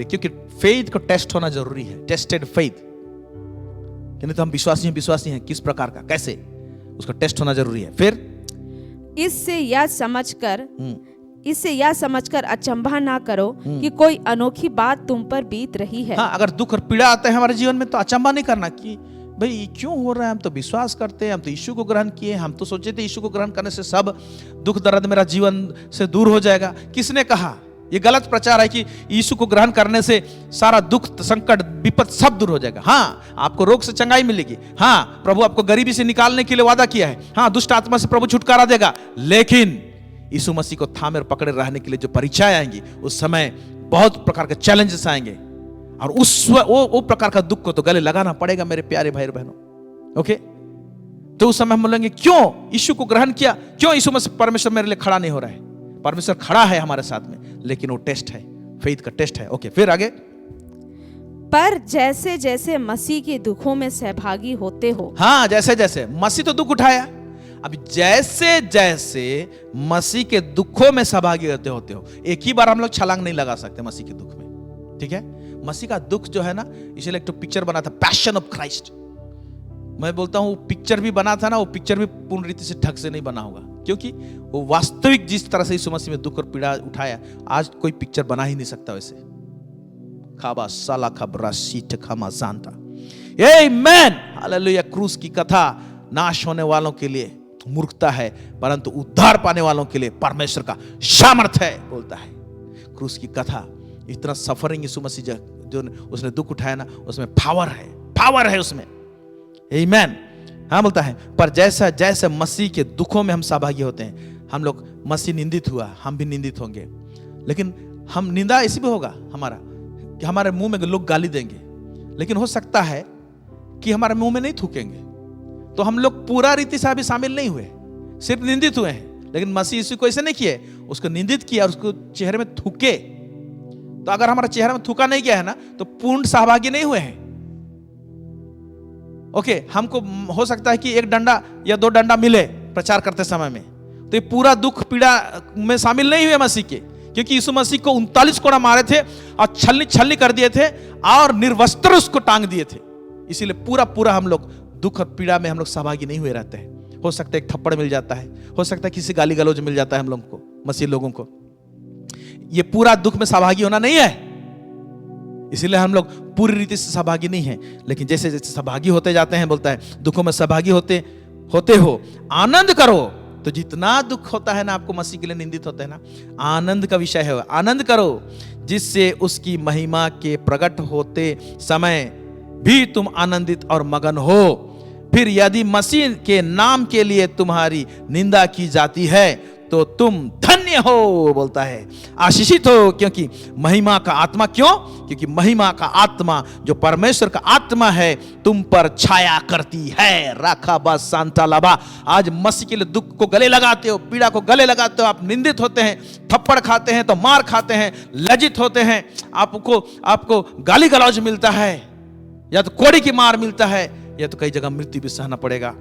क्योंकि फेथ को टेस्ट होना जरूरी है। टेस्टेड फेथ, नहीं तो हम विश्वासी हैं किस प्रकार का, कैसे, उसका टेस्ट होना जरूरी है। फिर इससे यह समझकर अचंभा ना करो कि कोई अनोखी बात तुम पर बीत रही है। हाँ, अगर दुख और पीड़ा आते हैं हमारे जीवन में तो अचंभा नहीं करना कि भाई क्यों हो रहा है। हम तो विश्वास करते हैं, हम तो यीशु को ग्रहण किए, हम तो सोचे थे यीशु को ग्रहण करने से सब दुख दर्द मेरा जीवन से दूर हो जाएगा। किसने कहा? ये गलत प्रचार है कि यीशु को ग्रहण करने से सारा दुख संकट विपद सब दूर हो जाएगा। हाँ, आपको रोग से चंगाई मिलेगी। हाँ, प्रभु आपको गरीबी से निकालने के लिए वादा किया है। हाँ, दुष्ट आत्मा से प्रभु छुटकारा देगा। लेकिन यीशु मसीह को थामे और पकड़े रहने के लिए जो परीक्षाएं आएंगी, उस समय बहुत प्रकार के चैलेंजेस आएंगे और वो प्रकार का दुख को तो गले लगाना पड़ेगा मेरे प्यारे भाई और बहनों। ओके, तो उस समय हम बोलेंगे क्यों यीशु को ग्रहण किया, क्यों यीशु मसीह परमेश्वर मेरे लिए खड़ा नहीं हो रहा है। परमेश्वर खड़ा है हमारे साथ में, लेकिन वो टेस्ट है, फेथ का टेस्ट है। ओके, फिर आगे। पर जैसे जैसे मसीह के दुखों में सहभागी होते हो। हाँ, जैसे जैसे मसीह तो दुख उठाया, अभी जैसे जैसे मसीह के दुखों में सहभागी होते हो। एक ही बार हम लोग छलांग नहीं लगा सकते मसीह के दुख में, ठीक है। मसीह का दुख जो है ना, इसलिए एक तो पिक्चर बना था, पैशन ऑफ क्राइस्ट। मैं बोलता हूं पिक्चर भी बना था ना, वो पिक्चर भी पूर्ण रीति से ढंग से नहीं बना होगा, क्योंकि वो वास्तविक जिस तरह से यीशु मसीह में दुख और पीड़ा उठाया, आज कोई पिक्चर बना ही नहीं सकता वैसे। खाबा साला खबरा सीट खामा जानता। आमीन, हालेलुया। क्रूस की कथा नाश होने वालों के लिए मूर्खता है, परंतु उद्धार पाने वालों के लिए परमेश्वर का सामर्थ है, बोलता है। क्रूस की कथा, इतना सफरिंग यीशु मसीह जो उसने दुख उठाया ना, उसमें पावर है उसमें। आमीन। हाँ, बोलता है पर जैसा जैसे मसीह के दुखों में हम सहभागी होते हैं, हम लोग, मसीह निंदित हुआ, हम भी निंदित होंगे। लेकिन हम निंदा ऐसी भी होगा हमारा कि हमारे मुंह में लोग गाली देंगे, लेकिन हो सकता है कि हमारे मुंह में नहीं थूकेंगे। तो हम लोग पूरा रीति से अभी शामिल नहीं हुए, सिर्फ निंदित हुए हैं। लेकिन मसीह यीशु को ऐसे नहीं किए, उसको निंदित किया और उसको चेहरे में थूके। तो अगर हमारा चेहरे में थूका नहीं गया है ना, तो पूर्ण सहभागी नहीं हुए हैं। ओके, हमको हो सकता है कि 1 डंडा या 2 डंडा मिले प्रचार करते समय में, तो ये पूरा दुख पीड़ा में शामिल नहीं हुए मसीह के, क्योंकि यीशु मसीह को 39 कोड़ा मारे थे और छलनी कर दिए थे और निर्वस्त्र उसको टांग दिए थे। इसीलिए पूरा हम लोग दुख और पीड़ा में हम लोग सहभागी नहीं हुए रहते हैं। हो सकता है एक थप्पड़ मिल जाता है, हो सकता है किसी गाली गलौज मिल जाता है हम लोगों को, मसीह लोगों को। ये पूरा दुख में सहभागी होना नहीं है, इसीलिए हम लोग पूरी रीति से सहभागी नहीं है। लेकिन जैसे जैसे सहभागी होते जाते हैं, बोलता है दुखों में सहभागी होते हो, आनंद करो। तो जितना दुख होता है ना, आपको मसीह के लिए निंदित होते हैं ना, आनंद का विषय है, आनंद करो, जिससे उसकी महिमा के प्रकट होते समय भी तुम आनंदित और मगन हो। फिर यदि मसीह के नाम के लिए तुम्हारी निंदा की जाती है तो तुम धन्य हो, बोलता है, आशीषित हो, क्योंकि महिमा का आत्मा, क्यों? क्योंकि महिमा का आत्मा जो परमेश्वर का आत्मा है तुम पर छाया करती है। राखा बा सांता लाबा। आज मसीह के लिए दुख को गले लगाते हो, पीड़ा को गले लगाते हो, आप निंदित होते हैं, थप्पड़ खाते हैं तो मार खाते हैं, लज्जित होते हैं, आपको गाली गलौज मिलता है, या तो कोड़ी की मार मिलता है, या तो कई जगह मृत्यु भी सहना पड़ेगा।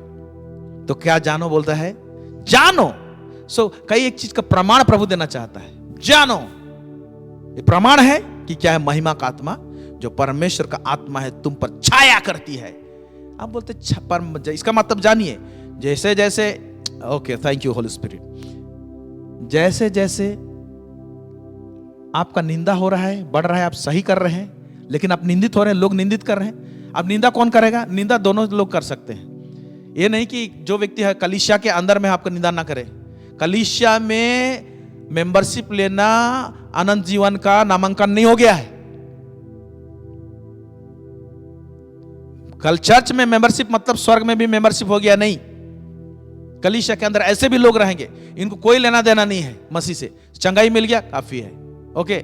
तो क्या जानो, बोलता है जानो। कई एक चीज का प्रमाण प्रभु देना चाहता है, जानो। ये प्रमाण है कि क्या है? महिमा का आत्मा जो परमेश्वर का आत्मा है तुम पर छाया करती है। आप बोलते इसका मतलब जानिए, जैसे जैसे, okay thank you Holi spirit, जैसे जैसे आपका निंदा हो रहा है, बढ़ रहा है, आप सही कर रहे हैं, लेकिन आप निंदित हो रहे हैं, लोग निंदित कर रहे हैं। अब निंदा कौन करेगा? निंदा दोनों लोग कर सकते हैं। ये नहीं कि जो व्यक्ति है कलीसिया के अंदर में आपको निंदा ना करे। कलीसिया में मेंबरशिप लेना अनंत जीवन का नामांकन नहीं हो गया है। कल चर्च में मेंबरशिप मतलब स्वर्ग में भी मेंबरशिप हो गया, नहीं। कलीसिया के अंदर ऐसे भी लोग रहेंगे, इनको कोई लेना देना नहीं है मसीह से। चंगाई मिल गया, काफी है, ओके।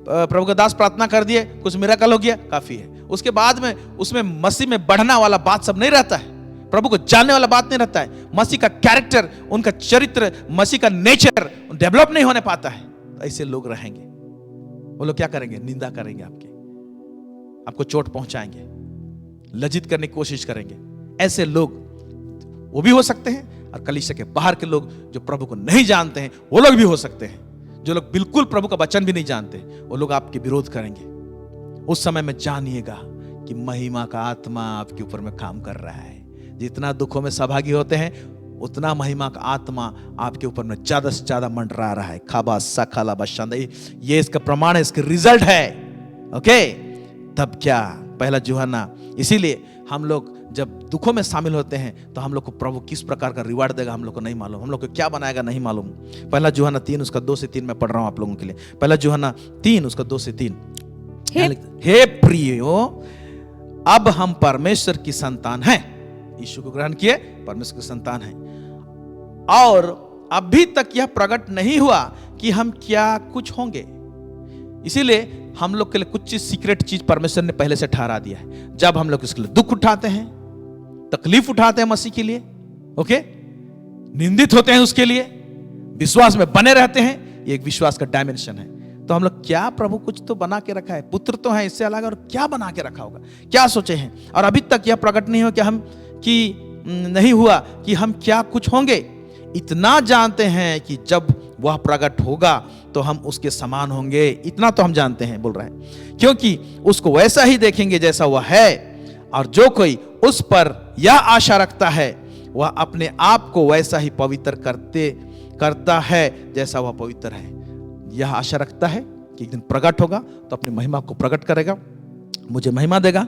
प्रभु का दास प्रार्थना कर दिए, कुछ मिरेकल हो गया, काफी है। उसके बाद में उसमें मसीह में बढ़ना वाला बात सब नहीं रहता है, प्रभु को जानने वाला बात नहीं रहता है। मसीह का कैरेक्टर, उनका चरित्र, मसीह का नेचर डेवलप नहीं होने पाता है। तो ऐसे लोग रहेंगे, वो लोग क्या करेंगे? निंदा करेंगे, आपको चोट पहुंचाएंगे, लज्जित करने की कोशिश करेंगे। ऐसे लोग वो भी हो सकते हैं, और कलीसिया के बाहर के लोग जो प्रभु को नहीं जानते हैं वो लोग भी हो सकते हैं। जो लोग बिल्कुल प्रभु का वचन भी नहीं जानते, वो लोग आपके विरोध करेंगे। उस समय में जानिएगा कि महिमा का आत्मा आपके ऊपर में काम कर रहा है। जितना दुखों में सहभागी होते हैं, उतना महिमा का आत्मा आपके ऊपर में ज्यादा से ज्यादा मंडरा रहा है। खाबा सखाला बशांदा, ये इसका प्रमाण है, इसके रिजल्ट है, ओके। तब क्या? पहला यूहन्ना। इसीलिए हम लोग जब दुखों में शामिल होते हैं तो हम लोग को प्रभु किस प्रकार का रिवार्ड देगा हम लोग को नहीं मालूम, हम लोग को क्या बनाएगा नहीं मालूम। पहला यूहन्ना 3 उसका 2 से 3 मैं पढ़ रहा हूं आप लोगों के लिए। पहला यूहन्ना 3 उसका 2 से 3। हे प्रियो, अब हम परमेश्वर की संतान हैं, यीशु को ग्रहण किए, परमेश्वर की संतान हैं, और अभी तक यह प्रकट नहीं हुआ कि हम क्या कुछ होंगे। इसीलिए हम लोग के लिए कुछ चीज, सीक्रेट चीज परमेश्वर ने पहले से ठहरा दिया है। जब हम लोग इसके लिए दुख उठाते हैं, तकलीफ उठाते हैं मसीह के लिए, ओके, निंदित होते हैं उसके लिए, विश्वास में बने रहते हैं, ये एक विश्वास का डायमेंशन है। तो हम लोग क्या, प्रभु कुछ तो बना के रखा है, पुत्र तो है, इससे अलग और क्या बना के रखा होगा, क्या सोचे हैं। और अभी तक यह प्रकट नहीं हो नहीं हुआ कि हम क्या कुछ होंगे। इतना जानते हैं कि जब वह प्रकट होगा तो हम उसके समान होंगे, इतना तो हम जानते हैं, बोल रहे हैं, क्योंकि उसको वैसा ही देखेंगे जैसा वह है। और जो कोई उस पर यह आशा रखता है वह अपने आप को वैसा ही पवित्र करता है जैसा वह पवित्र है। यह आशा रखता है कि एक दिन प्रकट होगा तो अपनी महिमा को प्रकट करेगा, मुझे महिमा देगा।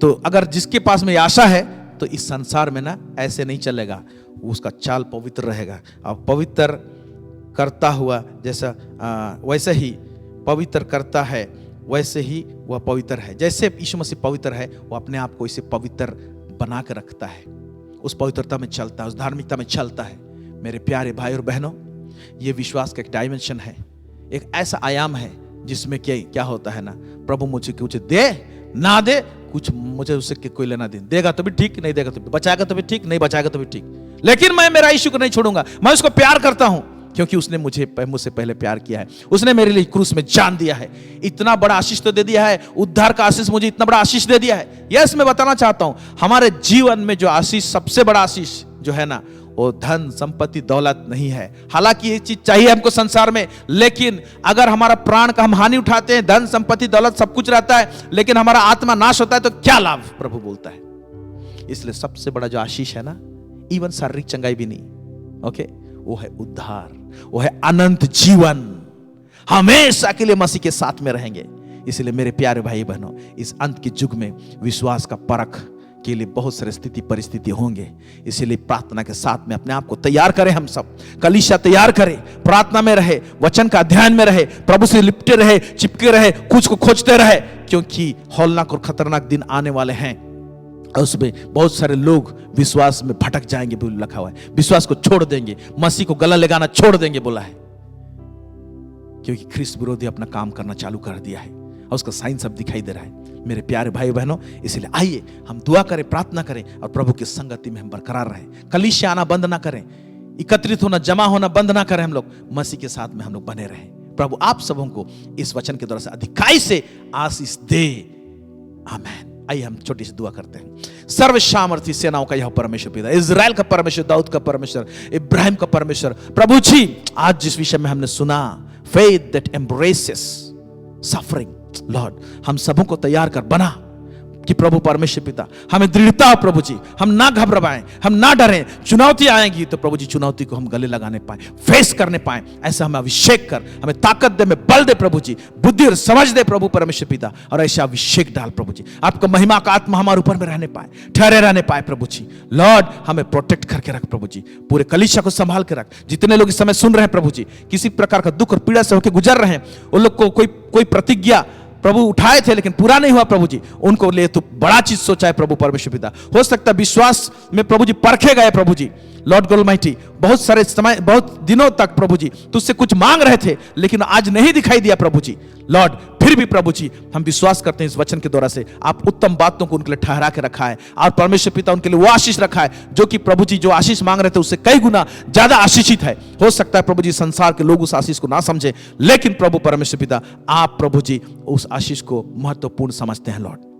तो अगर जिसके पास में आशा है तो इस संसार में ना ऐसे नहीं चलेगा, उसका चाल पवित्र रहेगा। अब पवित्र करता हुआ जैसा वैसे ही पवित्र करता है, वैसे ही वह पवित्र है। जैसे यीशु मसीह पवित्र है, वो अपने आप को इसे पवित्र बना के रखता है, उस पवित्रता में चलता है, उस धार्मिकता में चलता है। मेरे प्यारे भाई और बहनों, ये विश्वास का एक डायमेंशन है, एक ऐसा आयाम है जिसमें क्या होता है ना, प्रभु मुझे कुछ दे ना दे, कुछ मुझे उससे कोई लेना दे, देगा तो भी ठीक, नहीं देगा तो भी, बचाएगा तो भी ठीक, नहीं बचाएगा तो भी ठीक, लेकिन मैं मेरा यीशु को नहीं छोड़ूंगा। मैं उसको प्यार करता हूं क्योंकि उसने मुझसे पहले प्यार किया है, उसने मेरे लिए क्रूस में जान दिया है। इतना बड़ा आशीष तो दे दिया है, उद्धार का आशीष मुझे इतना बड़ा आशीष दे दिया है। यस, मैं बताना चाहता हूं, हमारे जीवन में जो आशीष, सबसे बड़ा आशीष जो है ना, वो धन संपत्ति दौलत नहीं है। हालांकि ये चीज चाहिए हमको संसार में, लेकिन अगर हमारा प्राण का हम हानि उठाते हैं, धन संपत्ति दौलत सब कुछ रहता है, लेकिन हमारा आत्मा नाश होता है तो क्या लाभ, प्रभु बोलता है। इसलिए सबसे बड़ा जो आशीष है ना, इवन शारीरिक चंगाई भी नहीं। ओके, वो है उद्धार, वो है अनंत जीवन, हमेशा के लिए मसीह के साथ में रहेंगे। इसलिए मेरे प्यारे भाई बहनों, इस अंत के युग में विश्वास का परख के लिए बहुत सारी स्थिति परिस्थिति होंगे। इसलिए प्रार्थना के साथ में अपने आप को तैयार करें, हम सब कलीसिया तैयार करें, प्रार्थना में रहे, वचन का अध्ययन में रहे, प्रभु से लिपटे रहे, चिपके रहे, कुछ को खोजते रहे, क्योंकि हौलनाक और खतरनाक दिन आने वाले हैं और उसमें बहुत सारे लोग विश्वास में भटक जाएंगे। बोल लिखा हुआ है, विश्वास को छोड़ देंगे, मसीह को गला लगाना छोड़ देंगे बोला है, क्योंकि ख्रिस्त विरोधी अपना काम करना चालू कर दिया है और उसका साइन सब दिखाई दे रहा है। मेरे प्यारे भाई बहनों, इसलिए आइए हम दुआ करें, प्रार्थना करें और प्रभु की संगति में हम बरकरार रहें। कलीसिया आना बंद ना करें, एकत्रित होना, जमा होना बंद ना करें, हम लोग मसीह के साथ में हम लोग बने रहें। प्रभु आप सबों को इस वचन के द्वारा से अधिकाई से आशीष दे, आमीन। आइए हम छोटी सी दुआ करते हैं। सर्वसामर्थी सेनाओं का यह परमेश्वर पिता, इजराइल का परमेश्वर, दाऊद का परमेश्वर, इब्राहिम का परमेश्वर, प्रभु जी आज जिस विषय में हमने सुना, faith that embraces suffering, Lord हम सबों को तैयार कर बना कि प्रभु परमेश्वर पिता हमें दृढ़ता हो प्रभु जी, हम ना घबराएं, हम ना डरें। चुनौती आएंगी तो प्रभु जी चुनौती को हम गले लगाने पाए, फेस करने पाए, ऐसा हमें अभिषेक कर, हमें ताकत दे, हमें बल दे प्रभु जी, बुद्धि और समझ दे प्रभु परमेश्वर पिता, और ऐसा अभिषेक डाल प्रभु जी, आपका महिमा का आत्मा हमारे ऊपर में रहने पाए, ठहरे रहने पाए प्रभु जी। लॉर्ड हमें प्रोटेक्ट करके रख प्रभु जी, पूरे कलीसिया को संभाल के रख। जितने लोग इस समय सुन रहे हैं प्रभु जी, किसी प्रकार का दुख और पीड़ा से होकर गुजर रहे हैं, उन लोग को कोई प्रतिज्ञा प्रभु उठाए थे लेकिन पूरा नहीं हुआ प्रभु जी, उनको ले तो बड़ा चीज सोचा है प्रभु परमेश्वर पिता। हो सकता है विश्वास में प्रभु जी परखे गए प्रभु जी, लॉर्ड गॉड ऑलमाइटी, बहुत सारे समय, बहुत दिनों तक प्रभु जी तुझसे कुछ मांग रहे थे लेकिन आज नहीं दिखाई दिया प्रभु जी। लॉर्ड फिर भी प्रभु जी हम विश्वास करते हैं इस वचन के द्वारा से आप उत्तम बातों को उनके लिए ठहरा के रखा है, और परमेश्वर पिता उनके लिए वो आशीष रखा है जो कि प्रभु जी जो आशीष मांग रहे थे उससे कई गुना ज्यादा आशीषित है। हो सकता है प्रभु जी संसार के लोग उस आशीष को ना समझे, लेकिन प्रभु परमेश्वर पिता आप प्रभु जी उस आशीष को महत्वपूर्ण समझते हैं। लॉर्ड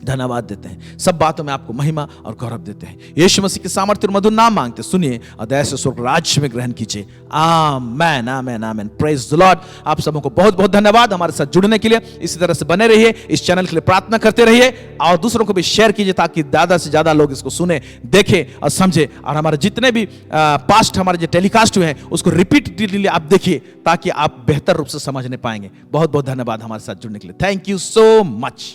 धन्यवाद देते हैं, सब बातों में आपको महिमा और गौरव देते हैं। यीशु मसीह के सामर्थ्य और मधुर नाम मांगते सुनिए और दया से स्वर्ग राज्य में ग्रहण कीजिए। Amen amen amen. Praise the lord. आप सबों को बहुत बहुत धन्यवाद हमारे साथ जुड़ने के लिए। इसी तरह से बने रहिए, इस चैनल के लिए प्रार्थना करते रहिए और दूसरों को भी शेयर कीजिए ताकि ज्यादा से ज्यादा लोग इसको सुने, देखें और समझे। और हमारे जितने भी पास्ट हमारे जो टेलीकास्ट हुए हैं उसको रिपीटेडली आप देखिए ताकि आप बेहतर रूप से समझने पाएंगे। बहुत बहुत धन्यवाद हमारे साथ जुड़ने के लिए। Thank you so much.